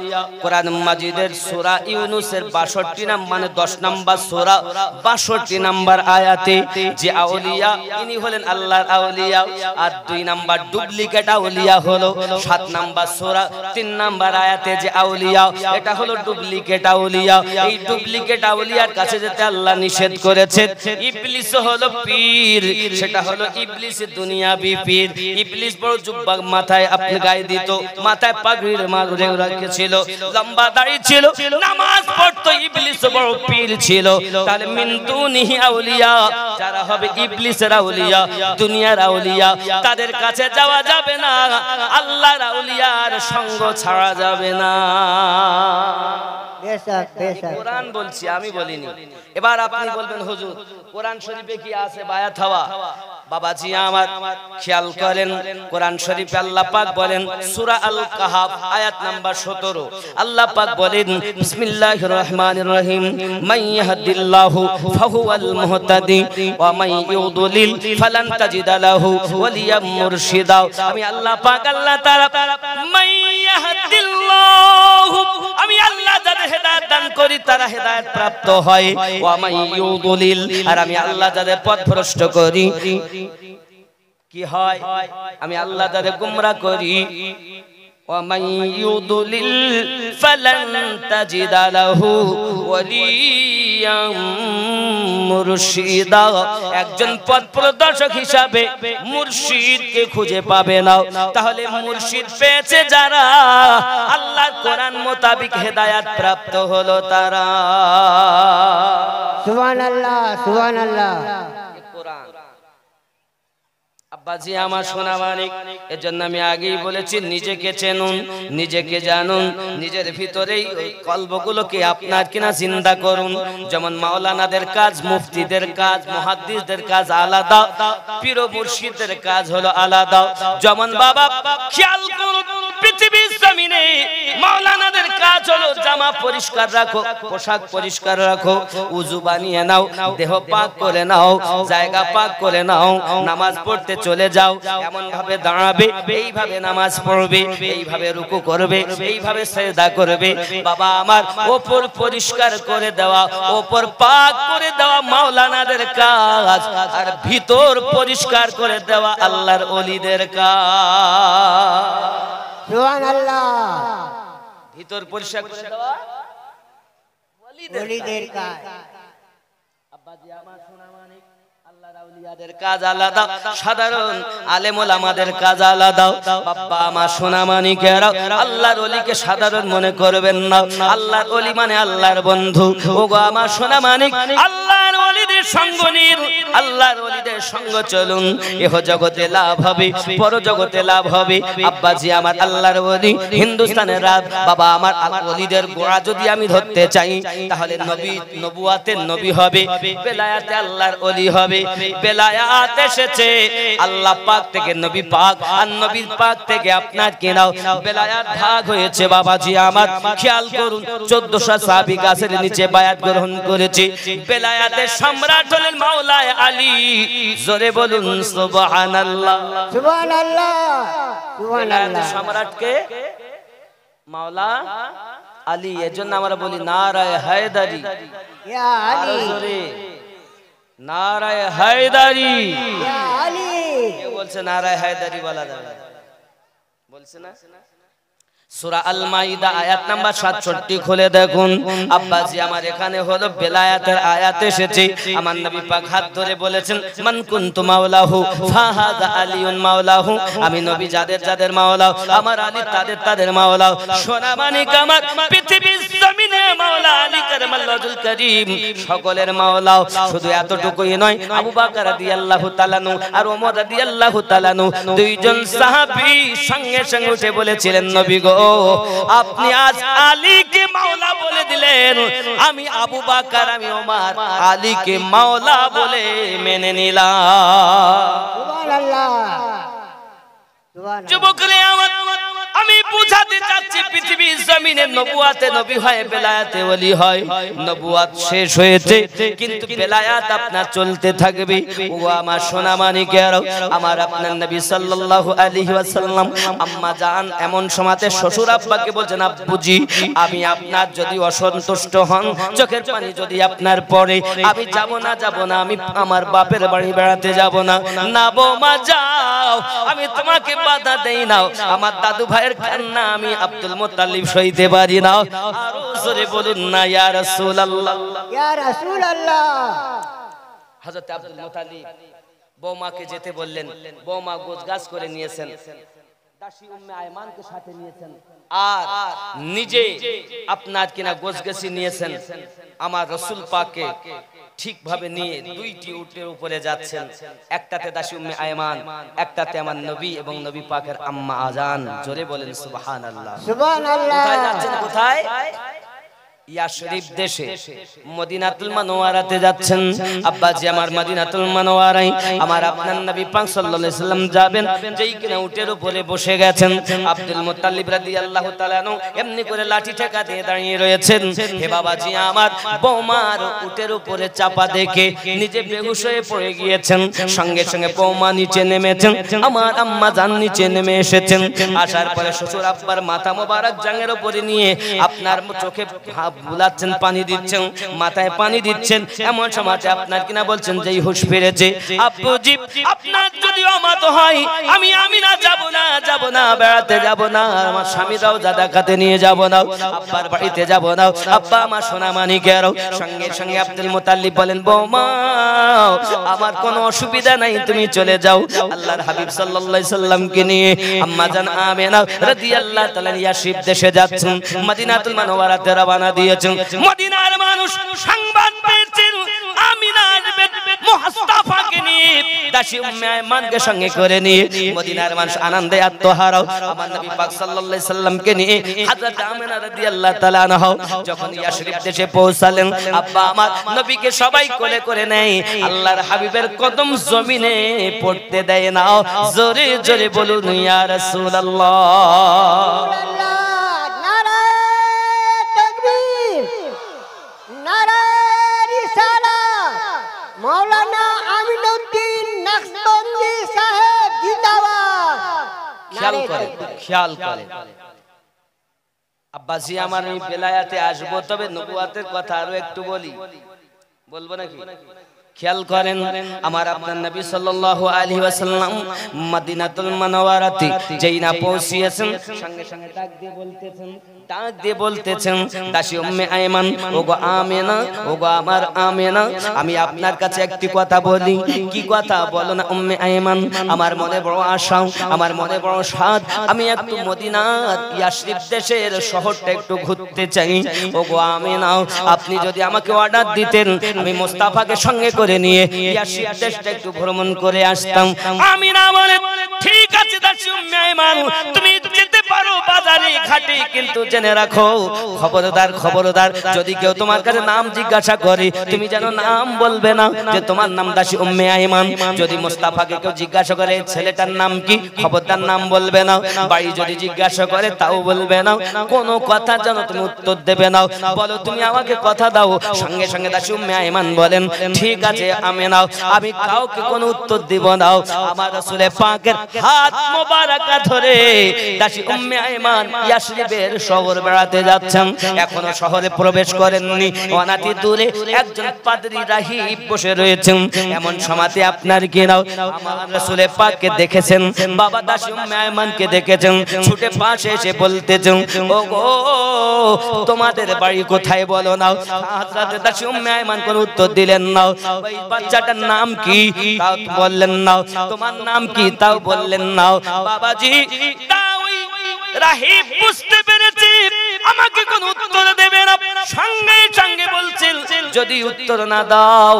কোরআন মাজিদের সূরা ইউনূসের 62 নাম্বার মানে 10 নাম্বার সূরা 62 নাম্বার আয়াতে যে আউলিয়া ইনি হলেন আল্লাহর আউলিয়া। আর 2 নাম্বার ডুপ্লিকেট আউলিয়া হলো 7 নাম্বার সূরা 3 নাম্বার আয়াতে যে আউলিয়া, এটা হলো ডুপ্লিকেট আউলিয়া। এই ডুপ্লিকেট আউলিয়ার কাছে যেতে আল্লাহ নিষেধ করেছেন। ইবলিস হলো পীর, সেটা হলো ইবলিস দুনিয়াবি পীর। ইবলিস বড় জুব্বা মাথায় আপনি গায়ে দিত, মাথায় পাগড়ির মাগুরে রেখেছিল, লম্বা দাড়ি ছিল, নামাজ পড়তো। ইবলিস বড় পীর ছিল। তাহলে মিন দুনিহি আউলিয়া, যারা হবে ইবলিসের আউলিয়া, দুনিয়ার আউলিয়া, তাদের কাছে যাওয়া যাবে না, আল্লাহর আউলিয়ার সঙ্গ ছাড়া যাবে না। বেশক বেশক। কোরআন বলছি, আমি বলিনি। এবার আপনি বলবেন হুজুর কোরআন শরীফে কি আছে বায়াত হওয়া? বাবাজি আমার খেয়াল করেন, কোরআন শরীফে আল্লাহ পাক বলেন সূরা আল কাহাফ আয়াত নাম্বার 17, আল্লাহ পাক বলেন বিসমিল্লাহির রহমানির রহিম, মান ইয়াহদিল্লাহু ফাহুয়াল মুহতাদি ওয়া মান ইউদ্লিল ফালান তাজিদা লাহু ওয়ালিয়াম মুরশিদা। আমি আল্লাহ পাক আল্লাহ তাআলা মান ইয়াহদিল্লাহু, আমি আল্লাহ যাদের হেদায়েত দান করি তারা হেদায়েত প্রাপ্ত হয়। ওয়া মান ইউদ্লিল, আর আমি আল্লাহ যাদের পথভ্রষ্ট করি কি হয়? আমি আল্লাহ যাদের গোমরা করি। ওয়া মান ইউদ্লিল ফালান তাজিদা লাহু ওয়ালিয়াম মুরশিদা। একজন পথ প্রদর্শক হিসাবে মুর্শিদকে খুঁজে পাবে না। তাহলে মুর্শিদ পেয়েছে যারা, আল্লাহর কোরআন মোতাবেক হেদায়েত প্রাপ্ত হলো তারা। সুবহানাল্লাহ সুবহানাল্লাহ। কোরআন আব্বাজি আমার সোনা মানিক, এজন্য আমি আগেই বলেছি নিজেকে চেনুন, নিজেকে জানুন, নিজের ভিতরেই কলবগুলোকে আপনার কিনা চিন্তা করুন। যেমন মাওলানাদের কাজ, মুফতিদের কাজ, মুহাদ্দিসদের কাজ আলাদা, পীর ও মুর্শিদের কাজ হলো আলাদা। যেমন বাবা খেয়াল করুন, পৃথিবীর জমিনে মাওলানাদের কাজ হলো জামা পরিষ্কার রাখো, পোশাক পরিষ্কার রাখো, উযু বানিয়ে নাও, দেহ পাক করে নাও, জায়গা পাক করে নাও, নামাজ পড়তে চলে যাও, এমন ভাবে দাঁড়াবে, এইভাবে নামাজ পড়বে, এইভাবে রুকু করবে, এইভাবে সিজদা করবে। বাবা আমার ওপর পরিষ্কার করে দেওয়া, ওপর পাক করে দেওয়া মাওলানাদের কাজ, আর ভিতর পরিষ্কার করে দেওয়া আল্লাহর ওলিদের কাজ। সুবহানাল্লাহ। ভিতর পরিষ্কার করে দেওয়া ওলিদের কাজ। আব্বাজি আমার সোনা মানিক, আল্লাহর আউলিয়াদের কাজ আলাদা, সাধারণ আলেম ওলামাদের কাজ আলাদা। বাবা আমার সোনা মানিকেরা, আল্লাহর ওলিকে সাধারণ মনে করবেন না। আল্লাহর ওলি মানে আল্লাহর বন্ধু। ওগো আমার সোনা মানিক, আল্লাহর ওলিদের সঙ্গ নিন, আল্লাহর ওলিদের সঙ্গ চলুন, ইহ জগতে লাভ হবে, পর জগতে লাভ হবে। আব্বাজি আমার আল্লাহর ওলি হিন্দুস্তানের রাত। বাবা আমার ওলিদের গোড়া যদি আমি ধরতে চাই, তাহলে নবী নবুয়াতের নবী হবে, বেলায়াতে আল্লাহর ওলি হবে। বেলায়াত এসেছে আল্লাহ পাক থেকে নবী পাক, আর নবী পাক থেকে আপনার কেনাও বেলায়াত ভাগ হয়েছে। বাবাজি আমার খেয়াল করুন, 1400 সাহাবী গাছের নিচে বায়াত গ্রহণ করেছে। বেলায়াতের সম্রাট হলেন মাওলা আলী। জোরে বলুন সুবহানাল্লাহ। সুবহানাল্লাহ। সুবহানাল্লাহ। সম্রাটকে মাওলা আলী। এজন্য আমরা বলি নারায়ে হায়দারি। ইয়া আলী। জোরে নারায়ে হায়দারি। ইয়া আলী। কে বলছে নারায়ে হায়দারি বলা যাবে? বলছে না? সূরা আল মাইদা আয়াত নাম্বার 67 খুলে দেখুন। আব্বাজি আমার এখানে হলো বেলায়াতের আয়াত এসেছে। আমার নবী পাক হাত ধরে বলেছেন, মান কুনতু মাওলাহু ফাহাযা আলিউন মাওলাহু। আমি নবী যাদের যাদের মাওলা, আমার আলী তাদের তাদের মাওলা। সোনা মানিক আমার, পৃথিবীর জমিনে মাওলা আলী কারমাল্লাহুল কারীম সকলের মাওলা। শুধু এতটুকুই নয়, আবু বকর রাদিয়াল্লাহু তাআলা নু আর ওমর রাদিয়াল্লাহু তাআলা নু, দুইজন সাহাবী সঙ্গে সঙ্গে উঠে বলেছিলেন, নবী গো, আপনি আজ আলীকে মাওলা বলে দিলেন, আমি আবু বকর আমি ওমর আলীকে মাওলা বলে মেনে নিলাম। সুবহানাল্লাহ। সুবহানাল্লাহ। যুবকরে আমার, আমি বুঝাতে চাচ্ছি পৃথিবীর জমিনে নবুয়াতে নবী হয়, বেলায়াতে ওলি হয়। নবুয়াত শেষ হয়েছে, কিন্তু বেলায়াত আপনার চলতে থাকবে। ও আমার সোনা মানিকেরা, আমার আপনার নবী সাল্লাল্লাহু আলাইহি ওয়াসাল্লাম আম্মা জান এমন সময়তে শ্বশুর আব্বাকে বলছেন, আব্বুজি আমি আপনার যদি অসন্তুষ্ট হন, চোখের পানি যদি আপনার পড়ে, আমি যাব না, আমি আমার বাপের বাড়ি বেড়াতে যাব না। না বৌমা যাও, আমি তোমাকে বাধা দেই না। আমার দাদু ভাইয়ের কান্না আমি আব্দুল মুত্তালিব সইতে পারি না। আরো জোরে বলুন না ইয়া রাসূলুল্লাহ। ইয়া রাসূলুল্লাহ। হযরত আব্দুল মুত্তালিব বৌমাকে যেতে বললেন, বৌমা গোছগাছ করে নিয়েছেন, দাসী উম্মে আয়মানকে সাথে নিয়েছেন, আর নিজে আপনার কিনা গোছগাছি নিয়েছেন। আমার রাসূল পাককে ঠিকভাবে নিয়ে দুইটি উটের উপরে যাচ্ছেন, একটাতে দাসী উম্মে আয়মান, একটাতে আমার নবী এবং নবী পাকের আম্মা আজান। জোরে বলেন সুবহানাল্লাহ। সুবহানাল্লাহ। কোথায় যাচ্ছেন? কোথায়? ইয়াশরিফ দেশে, মদিনাতুল মুনাওয়ারাতে যাচ্ছেন। আব্বাজি আমার মদিনাতুল মুনাওয়ারায় আমার আপনার নবী পাক সাল্লাল্লাহু আলাইহি সাল্লাম যাবেন, যেই কিনা উটের উপরে বসে গেছেন। আব্দুল মুত্তালিব রাদিয়াল্লাহু তাআলা আনহু এমনি করে লাঠি ঠেকা দিয়ে দাঁড়িয়ে রয়েছেন। হে বাবাজি আমার, বৌমার উটের উপরে চাপা দেখে নিজে বেহুশ হয়ে পড়ে গিয়েছেন। সঙ্গে সঙ্গে বৌমা নিচে নেমেছেন, আমার আম্মা জান নিচে নেমে এসেছেন। আসার পরে শ্বশুর আব্বার মাথা মোবারক জাঙ্গের উপরে নিয়ে আপনার চোখে বুলাচ্ছেন, পানি দিচ্ছেন, মাথায় পানি দিচ্ছেন। এমন সময় আপনার কিনা বলছেন যেই হুঁশ ফিরেছে, আব্বুজি আপনার যদি অমত হয় আমি না যাব না, বেড়াতে যাব না, আমার স্বামীরাও দাদা কাতে নিয়ে যাব না, আব্বার বাড়িতে যাব না। আব্বা আমার সোনা মানিকেরও। সঙ্গে সঙ্গে আব্দুল মুত্তালিব বলেন, বৌমা আমার কোনো অসুবিধা নাই, তুমি চলে যাও। আল্লাহর হাবিব সাল্লাল্লাহু আলাইহি সাল্লামকে নিয়ে আম্মা জান আমেনা রাদিয়াল্লাহু তাআলা ইয়াশরিফ দেশে যাচ্ছেন, মদিনাতুল মুনাওয়ারাতে রওনা দিয়েছেন। মদিনার মানুষ সংবাদ পেয়েছেন আমিনার মুস্তাফাকে নিয়ে দাসী উম্মে আয়মানকে সঙ্গে করে নিয়ে মদিনার মানুষ আনন্দে আত্মহারা আমার নবী পাক সাল্লাল্লাহু আলাইহি সাল্লামকে নিয়ে হযরত আমিনা রাদিয়াল্লাহু তাআলা আনহা যখন ইয়াশরিব দেশে পৌঁছালেন আব্বা আমার নবীকে সবাই কোলে করে নেয় আল্লাহর হাবিবের কদম জমিনে পড়তে দেয় না জোরে জোরে বলুন ইয়া রাসূলুল্লাহ मौलाना आमिनुद्दीन नक्शबंदी साहेब जिंदाबाद খেয়াল করে আব্বাসি আমার এই বেলায়াতে আসবো তবে নবুয়াতের কথা আরো একটু বলবো নাকি খেয়াল করেন আমার আপনার নবী সাল্লাল্লাহু আলাইহি ওয়াসাল্লাম মদিনাতুল মুনাওয়ারাতে যেই না পৌঁছিয়েছেন সঙ্গে সঙ্গে ডাক দিয়ে বলতেছেন দাসী উম্মে আয়মান ওগো আমিনা ওগো আমার আমিনা আমি আপনার কাছে একটি কথা বলি কি কথা বলো না উম্মে আয়মান আমার মনে বড় আশা আমার মনে বড় সাধ আমি একটু মদিনার ইয়াশরিব দেশের শহরটা একটু ঘুরতে চাই ওগো আমিনা আপনি যদি আমাকে অর্ডার দিতেন আমি মুস্তাফাকে সঙ্গে করে নিয়ে ইয়াশরিব দেশটা একটু ভ্রমণ করে আসতাম আমিনা বলে ঠিক আছে দাসী উম্মে আয়মান তুমি যেতে পারো বাজারে ঘাটে কিন্তু জেনে রাখো খবরদার যদি কেউ তোমার কাছে নাম জিজ্ঞাসা করে তুমি যেন নাম বলবে না যে তোমার নাম দাসী উম্মে আয়মান যদি মুস্তাফাকে কেউ জিজ্ঞাসা করে ছেলেটার নাম কি খবরদার নাম বলবে না বাড়ি যদি জিজ্ঞাসা করে তাও বলবে না কোনো কথা যেন তুমি উত্তর দেবে না বলো তুমি আমাকে কথা দাও সঙ্গে সঙ্গে দাসী উম্মে আয়মান বলেন ঠিক আছে আমিনা আমি কাউকে কোনো উত্তর দিব না আমার রাসূল পাকের হাত মোবারক ধরে দাসী উম্মে আয়মান ইয়াশরিবের শহর বেড়াতে যাচ্ছেন এখনো শহরে প্রবেশ করেননি অনাতি দূরে একজন পাদ্রী রাহিব বসে রয়েছেন এমন সময়তে আপনার কি নাও আমার রাসূল পাককে দেখেছেন বাবা দাসী উম্মে আয়মানকে দেখেছেন ছুটে পাশে এসে বলতেছেন ওগো তোমাদের বাড়ি কোথায় বলো না হযরত দাসী উম্মে আয়মান কোনো উত্তর দিলেন না ওই বাচ্চাটার নাম কি তাও বললেন না তোমার নাম কি তাও বললেন না বাবাজি রাহিব বুঝতে পেরেছি আমাকে কোন উত্তর দেবে না সঙ্গে সঙ্গে বলছেন যদি উত্তর না দাও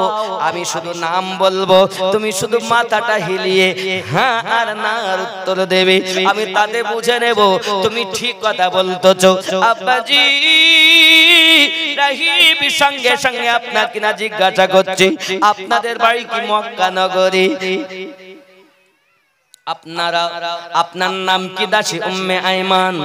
আমি শুধু নাম বলবো তুমি শুধু মাথাটা হিলিয়ে হ্যাঁ আর না আর উত্তর দেবে আমি তাতে বুঝে নেব তুমি ঠিক কথা বলতেছো আব্বাজি রাহিব সঙ্গে সঙ্গে আপনার কিনা জিজ্ঞাসা করছি আপনাদের বাড়ি কি মক্কা নগরী আপনার নাম কি দাসী উম্মে আয়মান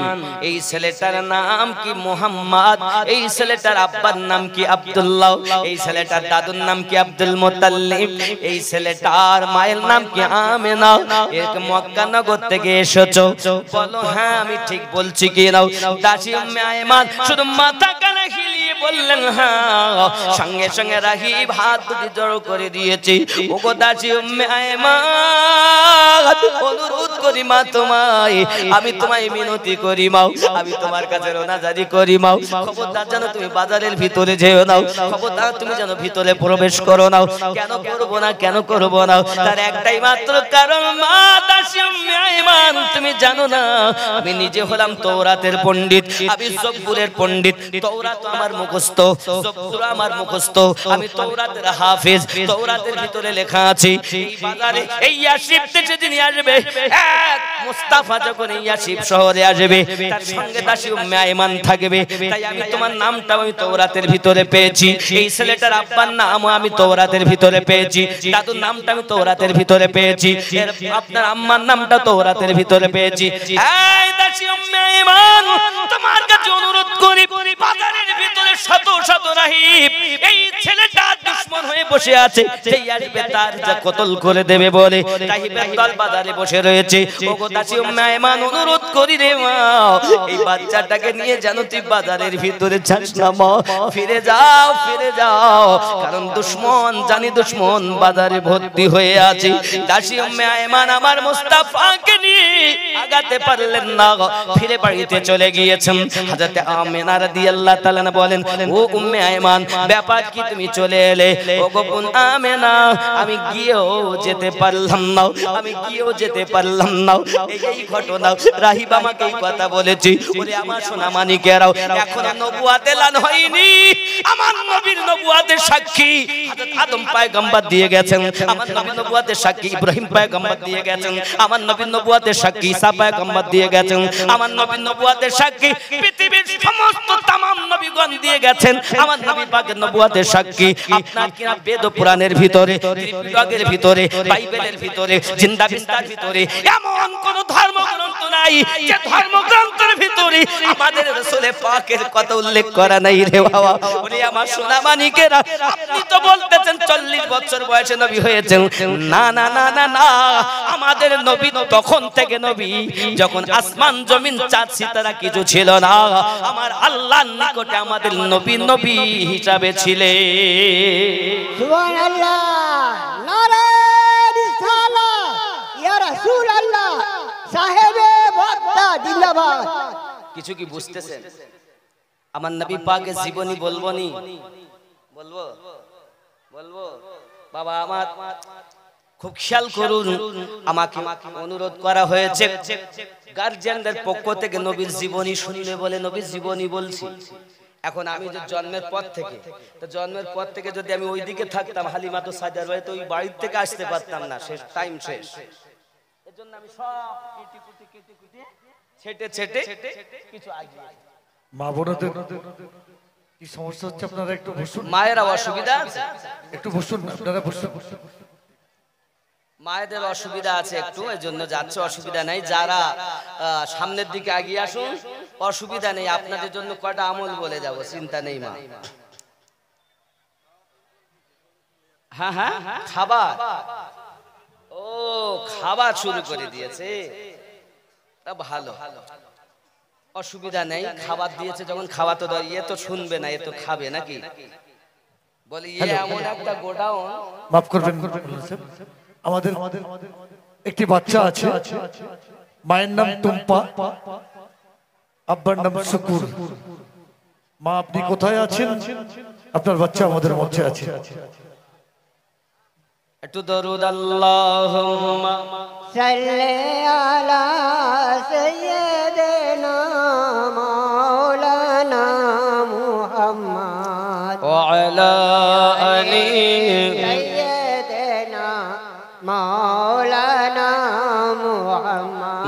এই ছেলেটার নাম কি মুহাম্মদ এই ছেলেটার আব্বার নাম কি আব্দুল্লাহ এই ছেলেটার দাদুর নাম কি আব্দুল মুত্তালিব এই ছেলেটার মায়ের নাম কি আমিনা এর মক্কা নগর থেকে এসেছো বলো হ্যাঁ আমি ঠিক বলছি কি নাও দাসী উম্মে আয়মান শুধু মাথা কানে হিলিয়ে বললেন হ্যাঁ সঙ্গে সঙ্গে রাহিব হাত দুটি জড়ো করে দিয়েছে ওগো দাসী উম্মে আয়মান অনুরোধ করি মা তোমায় আমি তোমায় মিনতি করি মাও আমি তোমার কাছে রোনাজারি করি মাও খবরদার যেন তুমি বাজারের ভিতরে যেও নাও খবরদার তুমি যেন ভিতরে প্রবেশ করো নাও কেন করব না তার একটাই মাত্র কারণ মা দাসী উম্মে আয়মান তুমি জানো না আমি নিজে হলাম তওরাতের পণ্ডিত আমি জব্বুরের পণ্ডিত তওরাত আমার মুখস্থ জব্বুর আমার মুখস্থ আমি তওরাতের হাফেজ তওরাতের ভিতরে লেখা আছে এই বাজারে এই ইয়াশরিব থেকে যিনি আসবে এক মুস্তাফা যখন ইয়াশরিব শহরে আসবে তার সঙ্গে দাসী উম্মে আয়মান থাকবে তাই আমি তোমার নামটা আমি তওরাতের ভিতরে পেয়েছি এই ছেলেটার আব্বার নাম আমি তওরাতের ভিতরে পেয়েছি দাদুর নামটা আমি তওরাতের ভিতরে পেয়েছি আপনার আম্মার নামটা তওরাতের ভিতরে পেয়েছি এই দাসী উম্মে আয়মান তোমার কাছে অনুরোধ করি বাজারের ভিতরে শত শত রাহিব এই ছেলেটা দুশমন হয়ে বসে আছে সেই আসবে তার যা কতল করে দেবে বলে রাহিবের দল বাজারে বসে রয়েছে ওগো দাসী উম্মে আয়মান অনুরোধ করি রে মা এই বাচ্চাটাকে নিয়ে যেন তুই বাজারের ভিতরে যাস না মা ফিরে যাও কারণ দুশমন জানি দুশমন বাজারে ভর্তি হয়ে আছে দাসী উম্মে আয়মান আমার মুস্তাফাকে নিয়ে আগাতে আগাতে পারলেন না, ফিরে বাড়িতে চলে গিয়েছেন। হযরত আমিনা রাদিয়াল্লাহু তাআলা বলেন, ও উম্মে আয়মান, ব্যাপার কি তুমি চলে এলে? ও গো বোন আমিনা, আমি গিয়েও যেতে পারলাম না, আমি গিয়েও যেতে পারলাম না। এই ঘটনা রাহিব আমাকে এই কথা বলেছি। ওরে আমার সোনা মানিকেরাও, এখনো নবুয়ত এলান হয়নি। আমার নবীর নবুয়তের সাক্ষী হযরত আদম পয়গম্বর দিয়ে গেছেন, আমার নবীর নবুয়তের সাক্ষী ইব্রাহিম পয়গম্বর দিয়ে গেছেন, আমার নবীর নবুয়তের সাক্ষী ঈসা পয়গম্বর দিয়ে গেছেন, আমার নবীর নবুয়তের সাক্ষী পৃথিবীর সমস্ত তামাম নবীগণ দিয়ে গেছেন। আমার নবী পাকের নবুয়তের সাক্ষী আপনার কিনা বেদ পুরাণের ভিতরে, ত্রিপিটকের ভিতরে, বাইবেলের ভিতরে, জিন্দা বিস্তার ভিতরে এমন কোন ধর্মগ্রন্থ নাই যে ধর্মগ্রন্থের ভিতরে আমাদের রাসূল পাকের কথা উল্লেখ করা নাই রে বাবা। ওরে আমার সোনা মানিকেরা, আপনি তো বলতেছেন 40 বছর বয়সে নবী হয়েছেন। না না না না না, আমাদের নবী তখন থেকে নবী যখন আসমান জমিন চাঁদ সিতারা কিছু ছিল না, আমার আল্লাহর নিকটে আমাদের নবী নবী হিসাবে ছিলেন। সুবহানাল্লাহ, নারে রিসালাত, ইয়া রাসূলুল্লাহ, সাহেবে বক্তা জিন্দাবাদ। কিছু কি বুঝতেছেন? আমার নবী পাকের জীবনী বলবো নি? বলবো বলবো বাবা আমার খুব খেয়াল করুন। আমাকে অনুরোধ করা হয়েছে গার্জিয়ানদের পক্ষ থেকে নবীর জীবনী শুনলে বলে নবীর জীবনী বলছি। এখন আমি যে জন্মের পর থেকে, তো জন্মের পর থেকে যদি আমি ওইদিকে থাকতাম হালিমা তো সাজার বাড়িতে, ওই বাড়ির থেকে আসতে পারতাম না, শেষ টাইম শেষ। এজন্য আমি সব কেটে কুটি কেটে কুটি ছেটে ছেটে কিছু আগিয়ে। মা বোনদের কি সমস্যা হচ্ছে? আপনারা একটু বসুন। মায়েরা অসুবিধা আছে, একটু বসুন, আপনারা বসুন। মায়েদের অসুবিধা আছে একটু, এজন্য যাচ্ছে, অসুবিধা নেই। যারা সামনের দিকে এগিয়ে আসুন, অসুবিধা নেই। আপনাদের জন্য কয়টা আমল বলে যাব, চিন্তা নেই মা। হ্যাঁ হ্যাঁ, খাবার, ও খাবার শুরু করে দিয়েছে, তা ভালো, অসুবিধা নেই। খাবার দিয়েছে যখন, খাওয়া তো ইয়ে তো শুনবে না, এ তো খাবে নাকি? বলি ইয়ে এমন একটা গোডাউন। মাফ করবেন, আমাদের একটি বাচ্চা আছে, মায়ের নাম টুম্পা, আব্বার নাম শুকুর। মা আপনি কোথায় আছেন? আপনার বাচ্চা আমাদের মধ্যে আছে। একটু দরুদ আল্লাহুম্মা সাল্লি আলা সাইয়্যিদিনা মাওলানা মুহাম্মদ ওয়া আলা আলি সাইয়্যিদিনা মাওলানা মুহাম্মদ।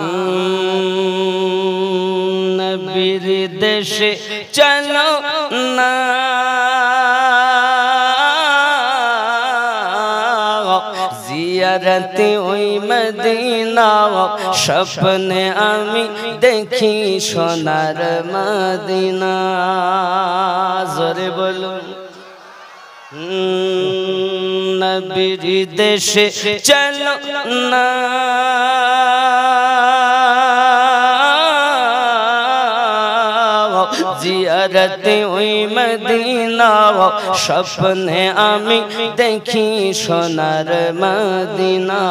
নবীর দেশে চলো না, জিয়ারতে ওই মদিনা, স্বপ্নে আমি দেখি সোনার মদিনা। জোরে বলুন, নবীর দেশে চলো না, জিয়ারতে ওই মদিনা, স্বপ্নে আমি দেখি সোনার মদিনা।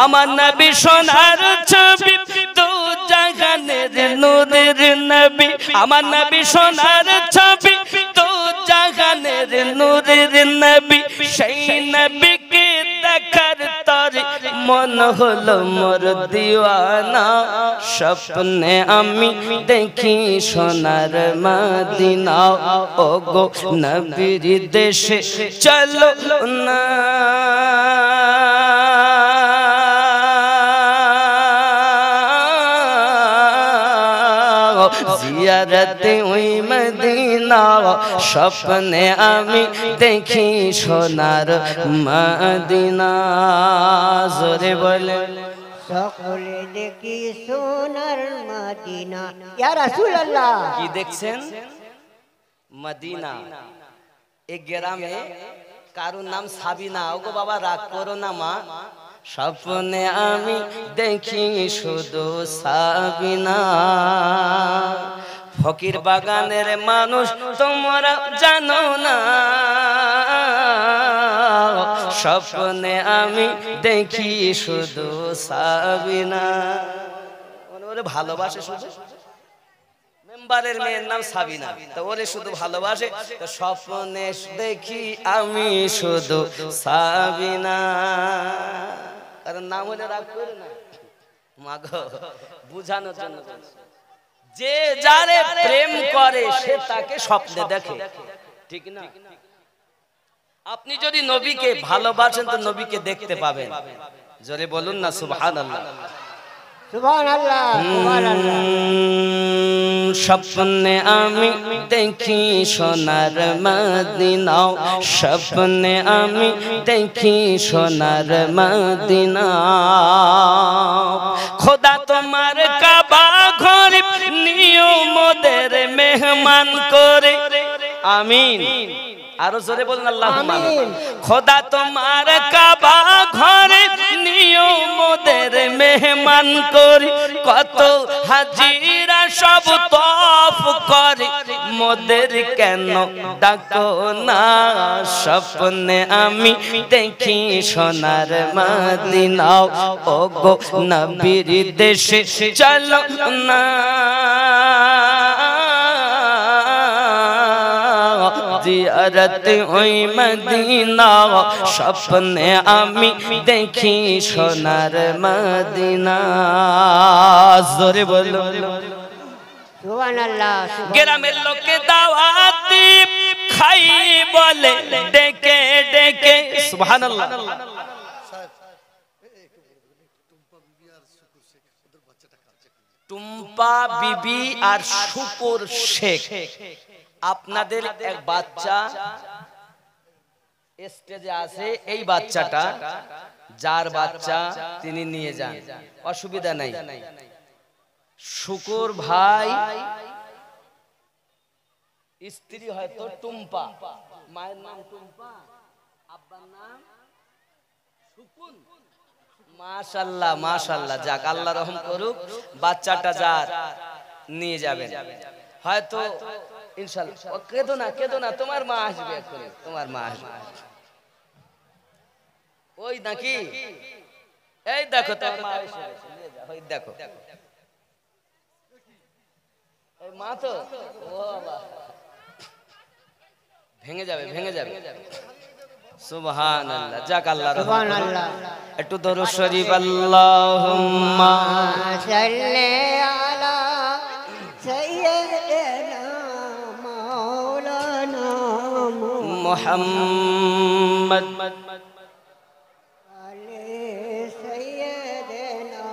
আমার নবী সোনার ছবি, দু জাহানের নূরের নবী। আমার নবী সোনার ছবি, দু জাহানের নূরের নবী। সেই নবীকে দেখার তরে মন হলো মোর দিওয়ানা, স্বপ্নে আমি দেখি সোনার মদিনা। ও গো নবীর দেশে চলো না, জিয়ারতে ওই মদিনা, স্বপ্নে আমি দেখি সোনার মদিনা। জোরে বলে সকলে দেখি সোনার মদিনা। ইয়া রাসূলুল্লাহ, কি দেখছেন? মদিনা। এই গ্রামে কারোর নাম সাবিনা। ওগো বাবা রাগ করো না মা, স্বপ্নে আমি দেখি শুধু সাবিনা। ফকির বাগানের মানুষ তোমরা জানো না, স্বপ্নে আমি দেখি শুধু সাবিনা। ওরে ভালোবাসে শুধু মেম্বারের মেয়ের নাম সাবিনা তো ওরে শুধু ভালোবাসে তো স্বপ্নে দেখি আমি শুধু সাবিনা কারণ নাম হলে রাগ করে না মাগো বুঝানোর জন্য যে যারে প্রেম করে সে তাকে স্বপ্নে দেখে ঠিক না আপনি যদি নবীকে ভালোবাসেন তো নবীকে দেখতে পাবেন জোরে বলুন না সুবহানাল্লাহ সুবহানাল্লাহ সুবহানাল্লাহ স্বপ্নে আমি দেখি সোনার মদিনা স্বপ্নে আমি দেখি সোনার মদিনা খোদা তোমার কাবা ঘর নিও মোদের মেহমান করে আমিন আরো জোরে বলুন আল্লাহুম্মা আমিন খোদা তোমার কাবা ঘরে নিও মোদের মেহমান করি কত হাজিরা সব তওয়াফ করে মোদের কেন ডাকো না স্বপ্নে আমি দেখি সোনার মদিনা ওগো নবীর দেশে চলো না জিয়ারত ওই মদিনা স্বপ্নে আমি দেখি সোনার মদিনা জোরে বলো সুবহানাল্লাহ গ্রামের লোকে দাওয়াত খাই বলে ডেকে ডেকে সুবহানাল্লাহ টুম্পা বিবি আর শুকুর শেখ আপনাদের এক বাচ্চা স্টেজে আছে এই বাচ্চাটা যার বাচ্চা তিনি নিয়ে যান অসুবিধা নাই শুকুর ভাই স্ত্রী হয়তো টুম্পা মায়ের নাম টুম্পা আব্বার নাম শুকুন মাশাআল্লাহ মাশাআল্লাহ যাক আল্লাহ রহম করুক বাচ্চাটা যার নিয়ে যাবেন হয়তো ইনশাআল্লাহ কেঁদো না তোমার মা আসবে এক্ষুনি তোমার মা আসবে ওই নাকি এই দেখো তোমার মা এসে গেছে নিয়ে যাও ওই দেখো এই মা তো ও বাবা ভেঙে যাবে সুবহানাল্লাহ যাক আল্লাহ সুবহানাল্লাহ একটু দরুদ শরীফ আল্লাহুম্মা সাল্লি আলা সাইয়্যিদিনা মাওলানা মুহাম্মদ আলে সাইয়্যিদিনা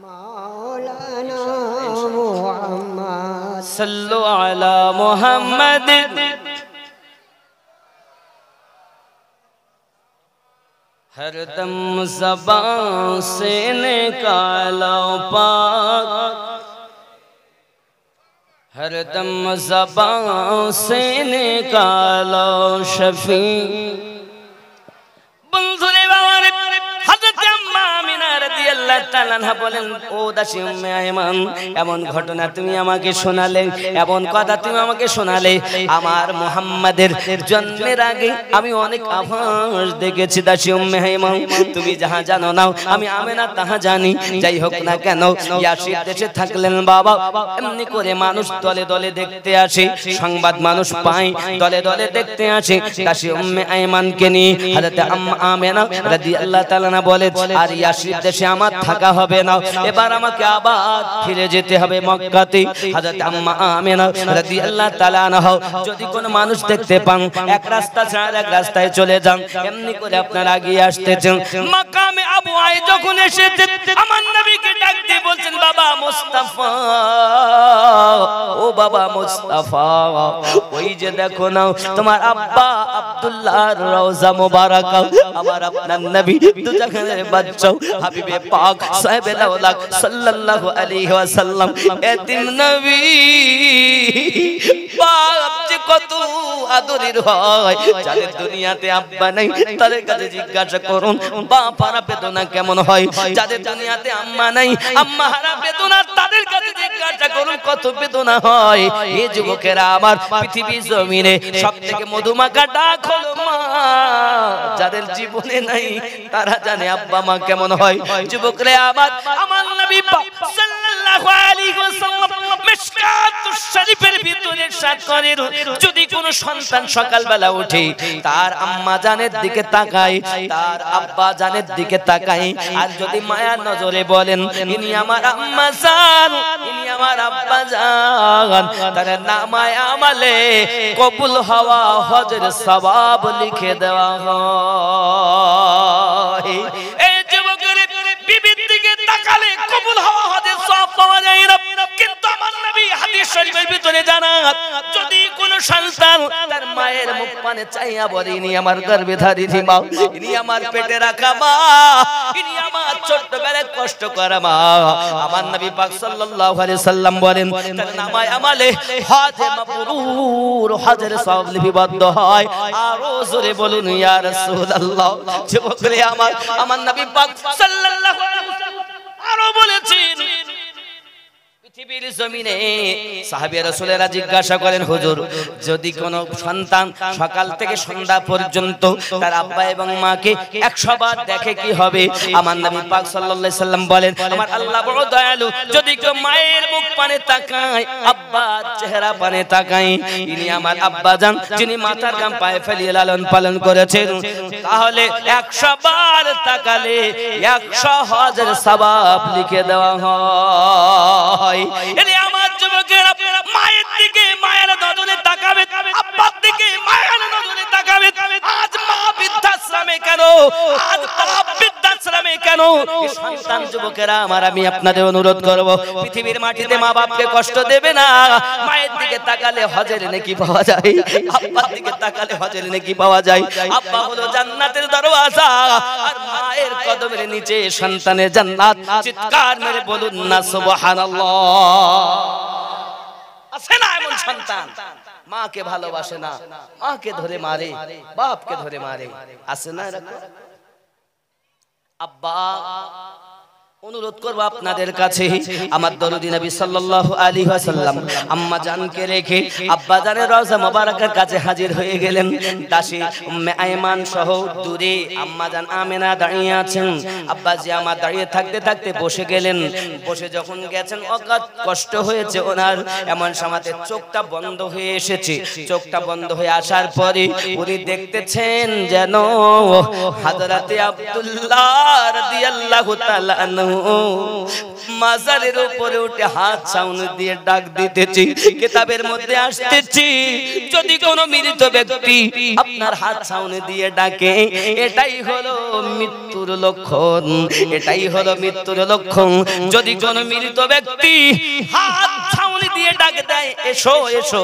মাওলানা মুহাম্মদ সাল্লু আলা মুহাম্মদ हरदम ज़बान से निकालो पाक हरदम ज़बान से निकालो शफी बंधुरे बाबारे हज़रत अम्मा आमिना রাদিয়াল্লাহু তাআলা আনহা বলেন ও দাসী উম্মে আইমান এমন ঘটনা তুমি আমাকে শোনালে এমন কথা তুমি আমাকে শোনালে আমার মুহাম্মাদের জন্মের আগে আমি অনেক আভাস দেখেছি দাসী উম্মে আইমান তুমি যাহা জানো না আমি আমিনা তাহা জানি যাই হোক না কেন ইয়াসির দেশে থাকলেন বাবা এমনি করে মানুষ দলে দলে দেখতে আসে সংবাদ মানুষ পায় দলে দলে দেখতে আসে দাসী উম্মে আইমানকে নিয়ে হযরত আম্মা আমিনা রাদিয়াল্লাহু তাআলা আনহা বলে আর ইয়াসির দেশে আমার থাকা হবে না এবার আমাকে আবার ফিরে যেতে হবে মক্কাতে হযরত আম্মা আমিনা রাদিয়াল্লাহু তাআলা আনহা যদি কোনো মানুষ দেখতে পান এক রাস্তা ছাড়া এক রাস্তায় চলে যান এমনি করে আপনারা এগিয়ে আসতেছেন মাকামে আবু আই যখন এসেছেন আমার নবীকে ডাক দিয়ে বলছেন বাবা মুস্তাফা ও বাবা মুস্তাফা ওই যে দেখো না তোমার আব্বা আব্দুল্লাহর রওজা মোবারক আমার আপনার নবী দু জাহানের বাদশা হাবিবে পাক সাহেবে লাউলাক সাল্লাল্লাহু আলাইহি ওয়াসাল্লাম এতিম নবী বাপ যে কত আদরের হয় যাদের দুনিয়াতে আব্বা নাই তাদের কাছে জিজ্ঞাসা করুন বাপ হারা বেদনা কেমন হয় যাদের দুনিয়াতে আম্মা নাই আম্মা হারা বেদনা তাদের কাছে জিজ্ঞাসা করুন কত বেদনা হয় এই যুবকেরা আমার পৃথিবী জমিনে সবথেকে মধুমাখা ডাক হলো মা যাদের জীবনে নাই তারা জানে আব্বা মা কেমন হয় যুবকরা আমার নবী পাক সাল্লাল্লাহু ইরশাদ করেন যদি কোনো সন্তান সকালবেলা উঠে তার আম্মা জানের দিকে তাকায়, তার আব্বা জানের দিকে তাকায়, আর যদি মায়ার নজরে বলেন ইনি আমার আম্মা জান, ইনি আমার আব্বা জান, তার নামায় আমালে কবুল হওয়া হজের সওয়াব লিখে দেওয়া হয়। এই যুবকের বিবির দিকে তাকালে কবুল হওয়া হজের সওয়াব পাওয়া যায় না, কিন্তু আমার নবী হাদিস শরীফের ভিতরে জানান যদি কোন সন্তান তার মায়ের মুখ পানে চাইয়া বলে ইনি আমার গর্ভধারিণী মা, ইনি আমার পেটে রাখা মা, ইনি আমার ছোট্টবেলায় কষ্ট করা মা, আমার নবী পাক সাল্লাল্লাহু আলাইহি সাল্লাম বলেন তার নামায় আমালে হজে মাবরুর হজের সওয়াব লিপিবদ্ধ হয়। আরো জোরে বলুন ইয়া রাসূলুল্লাহ। যুবকরে আমার নবী পাক সাল্লাল্লাহু আলাইহি ওয়াসাল্লাম আরো বলেছেন পৃথিবীর জমিনে সাহাবী রাসূলেরা জিজ্ঞাসা করেন হুজুর যদি কোনো সন্তান সকাল থেকে সন্ধ্যা পর্যন্ত তার আব্বা এবং মাকে 100 বার দেখে কি হবে? আমার নবী পাক সাল্লাল্লাহু আলাইহি সাল্লাম বলেন আমার আল্লাহ বড় দয়ালু, যদি কেউ মায়ের মুখ পানে তাকায়, আব্বার চেহারা পানে তাকায়, ইনি আমার আব্বা জান যিনি মাথার ঘাম পায়ে ফেলিয়ে লালন পালন করেছেন, তাহলে 100 বার তাকালে 100 হজের সওয়াব লিখে দেওয়া হয়। এরে আমার যুবকেরা মায়ের দিকে মায়ের নজরে তাকাবে, আব্বার দিকে মায়ের নজরে তাকাবে। আজ মা বৃদ্ধাশ্রমে কেন, আজ বাপ বৃদ্ধাশ্রমে কেন? এই সন্তান যুবকেরা আমার আমি আপনাদের অনুরোধ করব পৃথিবীর মাটিতে মা বাপকে কষ্ট দেবে না। মায়ের দিকে তাকালে হজের নেকি পাওয়া যায়, আব্বার দিকে তাকালে হজের নেকি পাওয়া যায়। আব্বা হলো জান্নাতের দরওয়াজা, আর মায়ের কদমের নিচে সন্তানের জান্নাত। চিৎকার মেরে বলুন না সুবহানাল্লাহ। আছে না এমন সন্তান মাকে ভালোবাসে না, মাকে ধরে মারে, বাপকে ধরে মারে, আছে না এরকম? আব্বা অনুরোধ করব আপনাদের কাছে আমার দরদি নবী সাল্লাল্লাহু আলাইহি ওয়াসাল্লাম আম্মা জানকে রেখে আব্বা জানের রওজা মোবারকের কাছে হাজির হয়ে গেলেন। দাসী উম্মে আয়মান সহ দূরে আম্মা জান আমেনা দাঁড়িয়ে আছেন। আব্বাজি আমার দাঁড়িয়ে থাকতে থাকতে বসে গেলেন। বসে যখন গেছেন অগাধ কষ্ট হয়েছে ওনার, এমন সময়তে চোখটা বন্ধ হয়ে এসেছে। চোখটা বন্ধ হয়ে আসার পরে উনি দেখতেছেন যেন হযরতে আব্দুল্লাহ রাদিয়াল্লাহু তাআলা আনহু মাজারের উপরে উঠে হাত সামনে দিয়ে ডাক দিতেছি, কিতাবের মধ্যে আসতেছি যদি কোনো মৃত ব্যক্তি আপনার হাত সামনে দিয়ে ডাকে এটাই হলো মৃত্যুর লক্ষণ, এটাই হলো মৃত্যুর লক্ষণ। যদি কোনো মৃত ব্যক্তি হাত সামনে দিয়ে ডাক দেয় এসো এসো,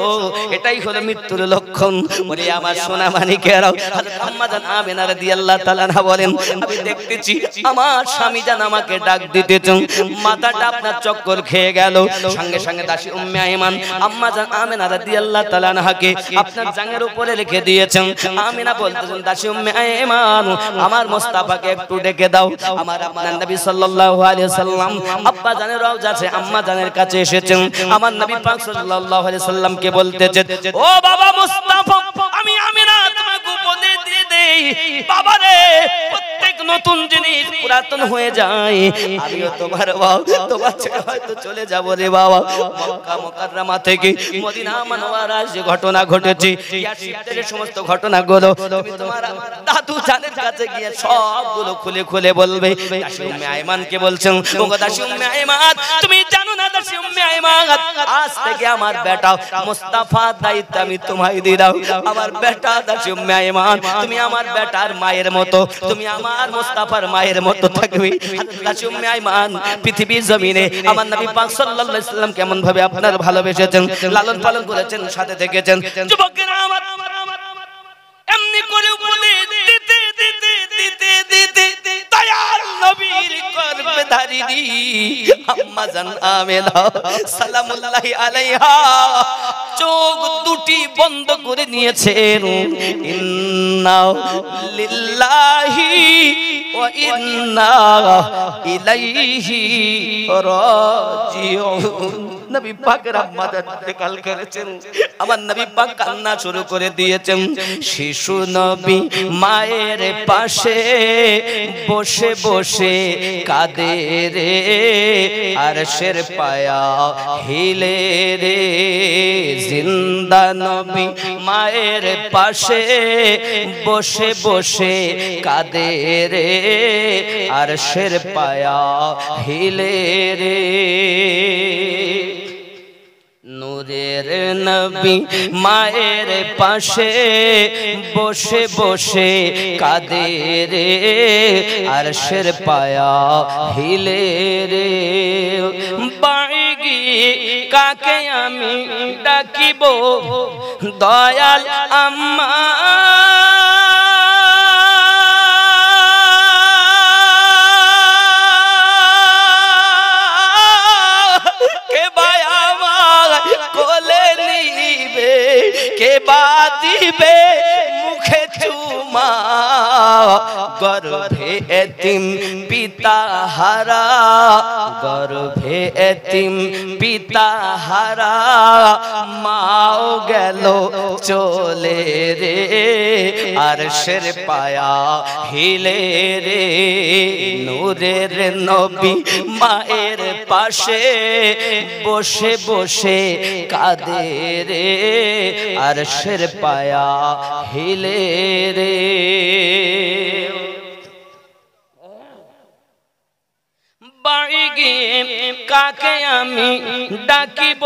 এটাই হলো মৃত্যুর লক্ষণ। ওরে আমার সোনা মানিকেরা, হযরত আম্মা জান আমেনা রাদিয়াল্লাহু তাআলা আনহা বলেন আমি দেখতেছি আমার স্বামী জান আমাকে ডাক দিতেছেন, মাথাটা আপনার চক্কর খেয়ে গেল। সঙ্গে সঙ্গে দাসী উম্মে আয়মান আম্মা জান আমেনা রাদিয়াল্লাহু তাআলা আনহাকে আপনার জাঙ্গের উপরে রেখে দিয়েছেন। আমেনা বলতেছেন দাসী উম্মে আয়মান আমার মুস্তাফাকে একটু ডেকে দাও। আমার আপনার নবী সাল্লাল্লাহু আলাইহি ওয়াসাল্লাম আব্বা জানের রওজা আছে আম্মা জানের কাছে এসেছেন। আমার নবী পাক সাল্লাল্লাহু আলাইহি ওয়াসাল্লামকে বলতেছেন ও বাবা মুস্তাফা আমি আমেনা তোমাকে উপদেশ দিয়ে দেই, বাবা রে প্রত্যেক নতুন জিনিস পুরাতন হয়ে যায়, আমিও তোমার বাবা তোমার ছেড়ে হয়তো চলে যাব রে বাবা। মক্কা মুকাররমা থেকে মদিনা মুনাওয়ারা যে ঘটনা ঘটেছে ইয়াসিরের সমস্ত ঘটনাগুলো তুমি তোমার দাদু জানের কাছে গিয়ে সবগুলো খুলে খুলে বলবে। দাসী উম্মে আয়মানকে বলছেন ও দাসী উম্মে আয়মান তুমি জানো না দাসী উম্মে আয়মান আজ থেকে আমার বেটা মুস্তাফার দায়িত্ব আমি তোমায় দিলাম। আমার বেটা দাসী উম্মে আয়মান তুমি আমার বেটার মায়ের মতো, তুমি আমার মুস্তাফার মায়ের মতো থাকবে। দাসী উম্মে আয়মান পৃথিবীর জমিনে আমার নবী পাক সাল্লাল্লাহু আলাইহি ওয়াসাল্লাম কেমন ভাবে আপনার ভালোবেসেছেন, লালন পালন করেছেন, সাথে থেকেছেন। যুবকেরা আমার এমনি করে উপদেশ দিতে দিতে দিতে দিতে দয়াল নবীর গর্ভধারিণী আম্মা জান আমেনা সালামুল্লাহি আলাইহা চোখ দুটি বন্ধ করে নিয়েছেন। ইন্না লিল্লাহি ওয়া ইন্না ইলাইহি রাজিউন। নবী পাকের আম্মা ইন্তেকাল করেছেন। আমার নবী পাক কান্না শুরু করে দিয়েছেন। শিশু নবী মায়ের পাশে বসে বসে কাঁদে রে, আরশের পায়া হিলে রে। জিন্দা নবী মায়ের পাশে বসে বসে কাঁদে রে, আরশের পায়া হিলে রে। নূরের নবী মায়ের পাশে বসে বসে কাঁদে রে, আরশের পায়া হিলে রে। বাড়ি গিয়ে কাকে আমি ডাকিব দয়াল আম্মা, কে বা দিবে মুখে চুমা, গর্ভে এতিম পিতা হারা, গর্ভে এতিম পিতা হারা, মাও গেল চলে রে, আরশের পায়া হিলে রে। নূরের নবী মায়ের পাশে বসে বসে কাঁদে রে, আরশের পায়া হিলে রে। বাড়ি গিয়ে কাকে আমি ডাকিব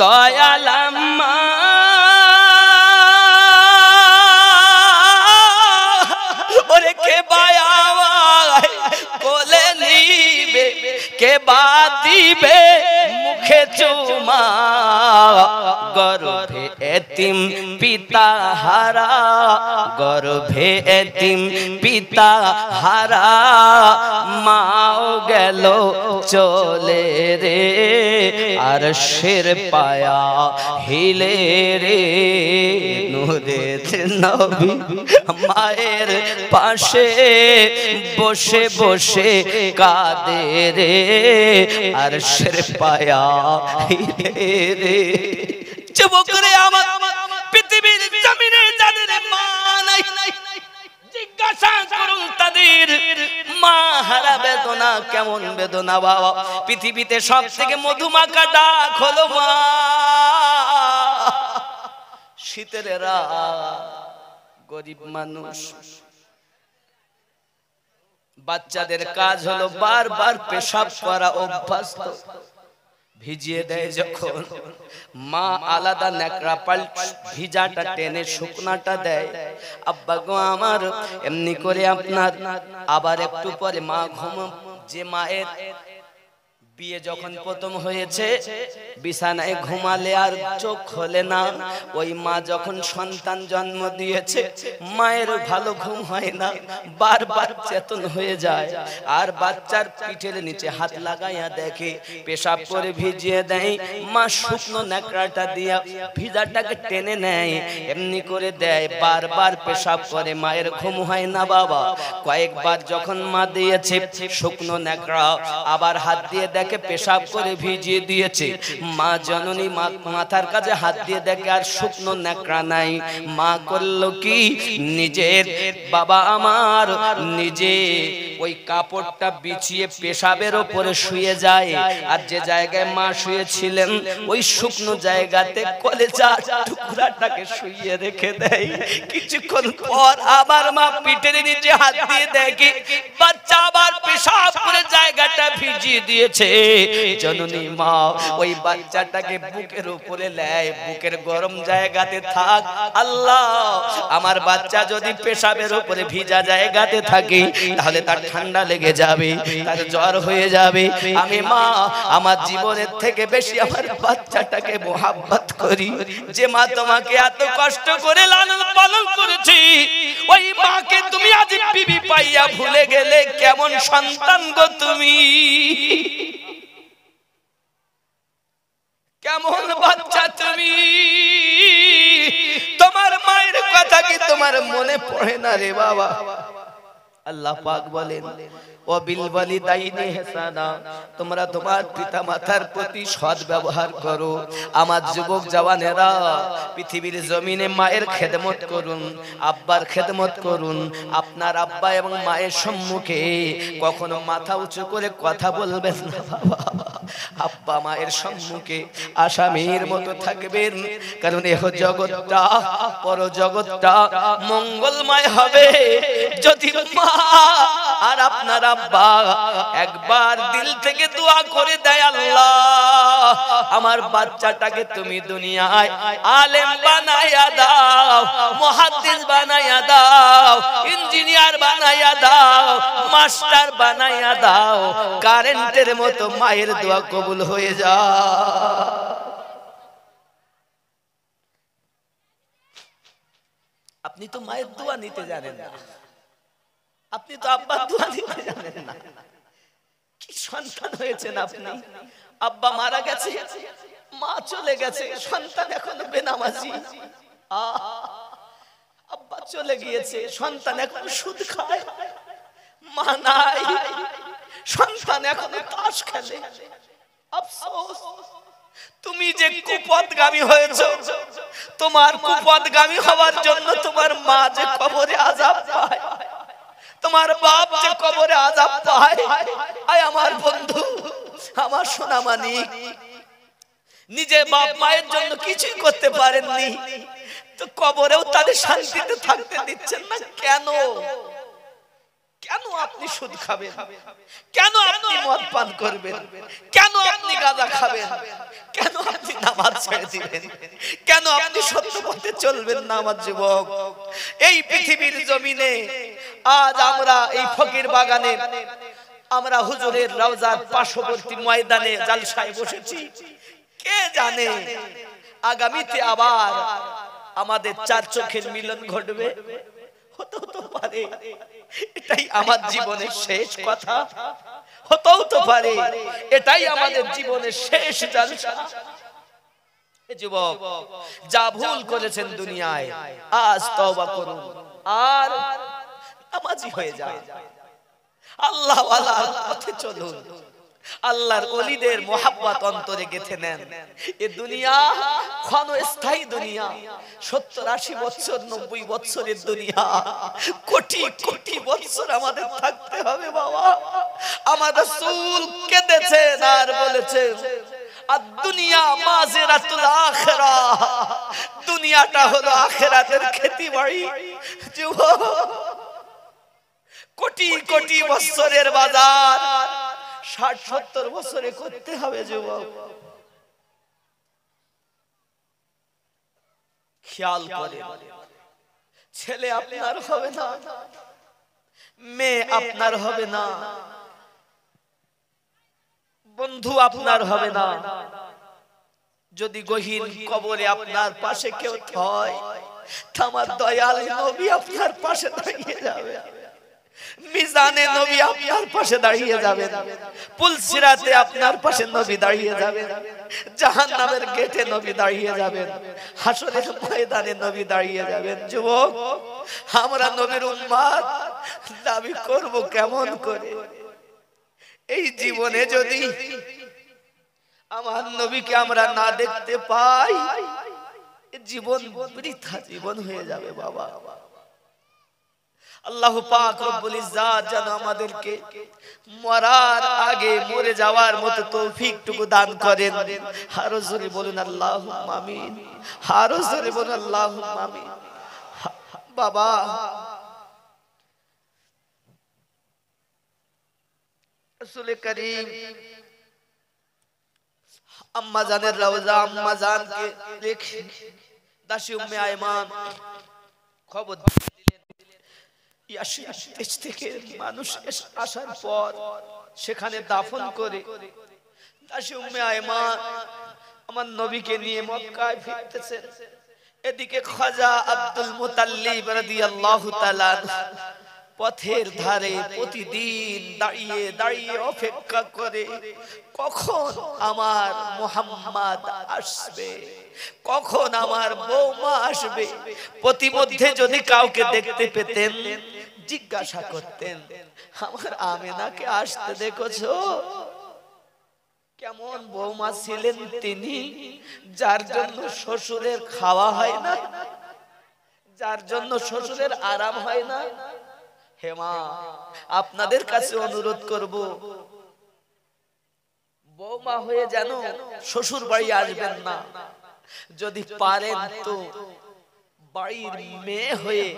দয়াল আম্মা, ওরে কে বায়া কোলে নিবে, কে বা দিবে মুখে চুমা, গর্ভে এতিম পিতা হারা, গর্ভে এতিম পিতা হারা, মাও গেল চলে রে, আরশের পায়া হিলে রে। নূরের নবী মায়ের পাশে বসে বসে কাঁদে রে, আরশের পায়া হিলে রে। যুবকরে আমার পৃথিবীর জমিনে যাদের মা নাই, জিজ্ঞাসা করুন তাদের মা হারা বেদনা কেমন বেদনা। বাবা পৃথিবীতে সব থেকে মধুমাখা ডাক হলো মা। শীতের রাত, গরিব মানুষ, বাচ্চাদের কাজ হলো বারবার পেশাব করা অভ্যস্ত, ভিজিয়ে দেয় যখন মা আলাদা ন্যাকড়া পাল্টে ভিজাটা টেনে শুকনাটা দেয়। আব্বা গো আমার এমনি করে আপনার আবার একটু পরে মা ঘুম, যে মায়ের বিয়ে যখন প্রথম হয়েছে বিছানায় ঘুমালে আর চোখ খোলে না, ওই মা যখন সন্তান জন্ম দিয়েছে মায়ের ভালো ঘুম হয় না, বারবার চেতন হয়ে যায়। আর বাচ্চার পিঠের নিচে হাত লাগাইয়া দেখে পেশাব করে ভিজিয়ে দেয়, মা শুকনো ন্যাকড়াটা দিয়া ভিজাটাকে টেনে নেয়, এমনি করে দেয়, বারবার পেশাব করে, মায়ের ঘুম হয় না। বাবা কয়েকবার যখন মা দিয়েছে শুকনো ন্যাকড়া, আবার হাত দিয়ে দেখে পেশাব করে ভিজিয়ে দিয়েছে, মা জননী মাথার কাছে হাত দিয়ে দেখে আর শুকনো ন্যাকড়া নাই। মা করলো কি, নিজের বাবা আমার নিজে ওই কাপড়টা বিছিয়ে পেশাবের উপরে শুয়ে যায়, আর যে জায়গায় মা শুয়েছিলেন ওই শুকনো জায়গাতে কলেজার টুকরাটাকে শুইয়ে রেখে দেয়। কিছুক্ষণ পর আবার মা পিঠের নিচে হাত দিয়ে দেখে বাচ্চা আবার পেশাব করে জায়গাটা ভিজিয়ে দিয়েছে। জননী মা ওই বাচ্চাটাকে বুকের উপরে নেয়, বুকের গরম জায়গাতে থাক, আল্লাহ আমার বাচ্চা যদি পেশাবের উপরে ভিজা জায়গাতে থাকে তাহলে তার ঠান্ডা লেগে যাবে, তার জ্বর হয়ে যাবে। আমি মা আমার জীবনের থেকে বেশি আমার বাচ্চাটাকে মোহাব্বত করি। যে মা তোমাকে এত কষ্ট করে লালন পালন করেছি, ওই মাকে তুমি আজ বিবি পাইয়া ভুলে গেলে কেমন সন্তান গো তুমি, কেমন বাচ্চা তুমি। তোমার মায়ের কথা কি তোমার মনে পড়ে না রে বাবা? আল্লাহ পাক বলেন ও বিল ওয়ালিদাইনি ইহসানা, তোমরা তোমার পিতামাতার প্রতি সৎ ব্যবহার করো। আমার যুবক জওয়ানেরা, পৃথিবীর জমিনে মায়ের খেদমত করুন, আব্বার খেদমত করুন। আপনার আব্বা এবং মায়ের সম্মুখে কখনো মাথা উঁচু করে কথা বলবেন না বাবা। আব্বা মায়ের সম্মুখে আসামীর মতো থাকবেন, কারণ এহ জগৎটা পর জগৎটা মঙ্গলময় হবে যদি মা আর আপনার আব্বা একবার দিল থেকে দোয়া করে দেয়, আল্লাহ আমার বাচ্চাটাকে তুমি দুনিয়ায় আলেম বানাইয়া দাও, মুহাদ্দিস বানাইয়া দাও, ইঞ্জিনিয়ার বানাইয়া দাও, মাস্টার বানাইয়া দাও, কারেন্টের মতো মায়ের দোয়া কবুল হয়ে যায়। আপনি তো মায়ের দোয়া নিতে জানেন না, আপনি তো আব্বার দোয়া নিতে জানেন না। কি সন্তান হয়েছেন আপনি, আব্বা মারা গেছে, মা চলে গেছে, সন্তান এখনো বেনামাজি। আব্বা চলে গিয়েছে, সন্তান এখন সুদ খায়, মা নাই, সন্তান এখনো তাস খেলে। আফসোস, তুমি যে কুপথগামী হয়েছো, তোমার কুপথগামী হওয়ার জন্য তোমার মা যে কবরে আযাব পায়, তোমার বাপ যে কবরে আযাব পায়। আয় আমার বন্ধু, আমার সোনামানিক, নিজে বাপ মায়ের জন্য কিছুই করতে পারেননি, তো কবরেও তাদের শান্তিতে থাকতে দিচ্ছেন না কেন? কেন আপনি সুদ খাবেন? কেন আপনি মদ পান করবেন? কেন আপনি গাঁজা খাবেন? কেন আপনি নামাজ ছেড়ে দিবেন? কেন আপনি সত্য পথে চলবেন না আমার যুবক? এই পৃথিবীর জমিনে আজ আমরা এই ফকির বাগানে, আমরা হুজুরের রওজার পার্শ্ববর্তী ময়দানে জালসায় বসেছি। কে জানে আগামীতে আবার আমাদের চার চোখের মিলন ঘটবে, হতেও পারে এটাই আমার জীবনের শেষ কথা, হতেও তো পারে এটাই আমাদের জীবনের শেষ জালসা। যুবক, যা ভুল করেছেন দুনিয়ায় আজ তওবা করুন আর নামাজি হয়ে যান, আল্লাহ ওয়ালার পথে চলুন, আল্লাহর ওলিদের মোহাব্বত অন্তরে গেঁথে নেন। এ দুনিয়া ক্ষণস্থায়ী দুনিয়া, 70-80 বছর 90 বছরের দুনিয়া, কোটি কোটি বছর আমাদের থাকতে হবে বাবা। আমার রাসূল কেঁদেছেন আর বলেছেন আর দুনিয়া মাজরাতুল আখিরাহ, দুনিয়াটা হলো আখিরাতের খেতিবাড়ি। যুবক, কোটি কোটি বছরের বাজার 60-70 বছরে করতে হবে যুবক। খেয়াল করে, ছেলে আপনার হবে না, মেয়ে আপনার হবে না, বন্ধু আপনার হবে না, যদি গহীন কবরে আপনার পাশে কেউ হয়, আমার দয়াল নবী আপনার পাশে দাঁড়িয়ে যাবে, মিজানে নবী আপনার পাশে দাঁড়িয়ে যাবেন, পুলসিরাতে আপনার পাশে নবী দাঁড়িয়ে যাবেন, জাহান্নামের গেটে নবী দাঁড়িয়ে যাবেন, হাসরের ময়দানে নবী দাঁড়িয়ে যাবেন। যুবক, আমরা নবীর উম্মত দাবি করব কেমন করে? এই জীবনে যদি আমার নবীকে আমরা না দেখতে পাই, জীবন বৃথা জীবন হয়ে যাবে বাবা। আল্লাহ পাক রব্বুল ইজ্জাত যেন আমাদেরকে মরার আগে মরে যাওয়ার মতো তৌফিকটুকু দান করেন। আরো জোরে বলুন আল্লাহুম্মা আমিন, আরো জোরে বলুন আল্লাহুম্মা আমিন। বাবা, রাসূল করিম আম্মা জানের রওজা, আম্মা জানকে রেখে দাসী উম্মে আয়মান খবর দেশ থেকে মানুষ আসার পর সেখানে দাফন করে দাসী উম্মে আয়মান আমার নবীকে নিয়ে মক্কায় ফিরতেছেন। এদিকে খাজা আব্দুল মুতাল্লিব রাদিয়াল্লাহু তাআলা পথের ধারে প্রতিদিন দাঁড়িয়ে দাঁড়িয়ে অপেক্ষা করে কখন আমার মুহাম্মদ আসবে, কখন আমার বৌমা আসবে। প্রতিমধ্যে যদি কাউকে দেখতে পেতেন, জিজ্ঞাসা করতেন, আমার আমেনাকে আসতে দেখেছো? কেমন বৌমা ছিলেন তিনি, যার জন্য শ্বশুরের খাওয়া হয় না, যার জন্য শ্বশুরের আরাম হয় না। হে মা, আপনাদের কাছে অনুরোধ করব, বৌমা হয়ে যেন শ্বশুর বাড়ি আসবেন না, যদি পারেন তো বাড়ির মেয়ে হয়ে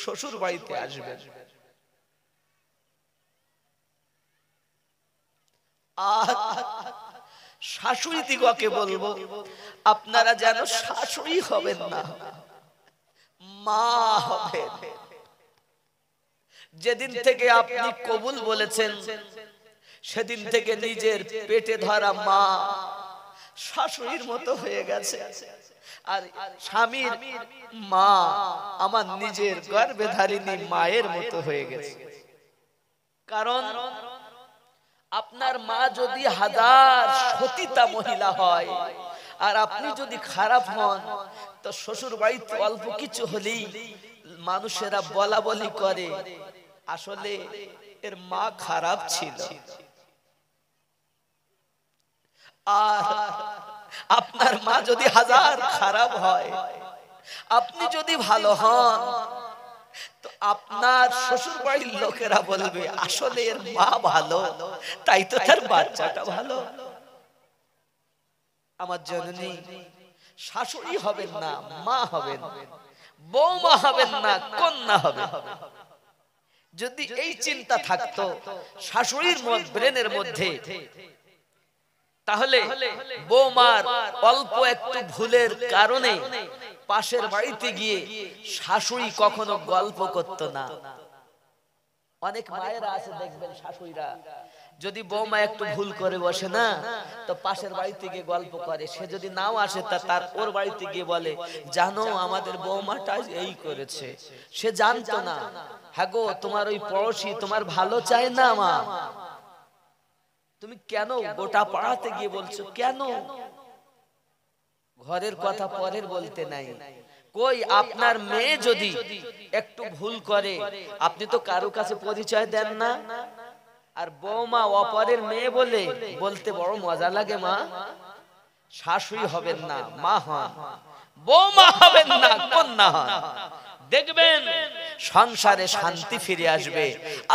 শ্বশুর বাড়িতে আসবেন। আর শাশুড়ি দিগকে বলবো, আপনারা যেন শাশুড়ি হবেন না, মা হবেন। যেদিন থেকে আপনি কবুল বলেছেন, সেদিন থেকে নিজের পেটে ধরা মা শাশুড়ির মতো হয়ে গেছে। আর স্বামীর মা আমার নিজের গর্ভে ধারিণী মায়ের মতো হয়ে গেছে। কারণ আপনার মা যদি হাজার সতীতা মহিলা হয়, আর আপনি যদি খারাপ হন, তো শ্বশুর বাড়িতে অল্প কিছু হলেই মানুষেরা বলা বলি করে, আসলে এর মা খারাপ ছিল। আর আপনার মা যদি হাজার খারাপ হয়, আপনি যদি ভালো হন, তো আপনার শ্বশুর বাড়ির লোকেরা বলবে, আসলে এর মা ভালো, তাই তো তার বাচ্চাটা ভালো। আমার জননী শাশুড়ি হবেন না, মা হবেন, বৌমা হবেন না, কন্যা হবেন। যদি এই চিন্তা থাকতো শাশুড়ির ব্রেনের মধ্যে, তাহলে বৌমার অল্প একটু ভুলের কারণে পাশের বাড়িতে গিয়ে শাশুড়ি কখনো গল্প করত না। অনেক মায়েরা আছে দেখবেন, শাশুড়িরা যদি বৌমা একটু ভুল করে বসে না, তো পাশের বাড়িতে গিয়ে গল্প করে। সে যদি নাও আসে, তার ওর বাড়িতে গিয়ে বলে, জানো আমাদের বৌমাটা এই করেছে। সে জানতো না। হ্যাঁ গো, তোমার ওই পড়োশি তোমার ভালো চায় না মা, তুমি কেন গোটা পাড়াতে গিয়ে বলছো কেন? ঘরের কথা পরের বলতে নাই। কই আপনার মেয়ে যদি একটু ভুল করে, আপনি তো কারো কাছে পরিচয় দেন না। আর বৌমা অপরের মেয়ে বলে বলতে বড় মজা লাগে। মা শাশুড়ি হবেন না, মা হন, বৌমা হবেন না, কন্যা হন। দেখবেন সংসারে শান্তি ফিরে আসবে।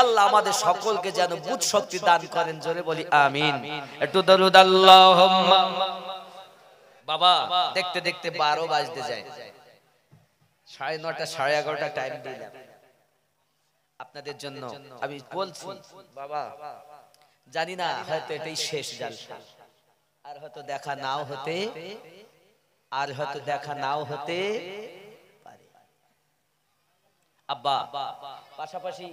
আল্লাহ আমাদের সকলকে যেন বুঝ শক্তি দান করেন। জোরে বলি আমিন। একটু দরুদ আল্লাহুম্মা। বাবা দেখতে দেখতে 12 বাজতে যায়, 9:30 11:30 টাইম দিলাম আপনাদের জন্য। আমি বলছি বাবা, জানি না হয়তো এটাই শেষ জালসা, আর হয়তো দেখা নাও হতে, আর হয়তো দেখা নাও হতে পারে। আব্বা পাশাপাশি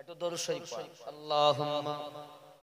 একটু দরুদ শরীফ পড়ো। আল্লাহুম্মা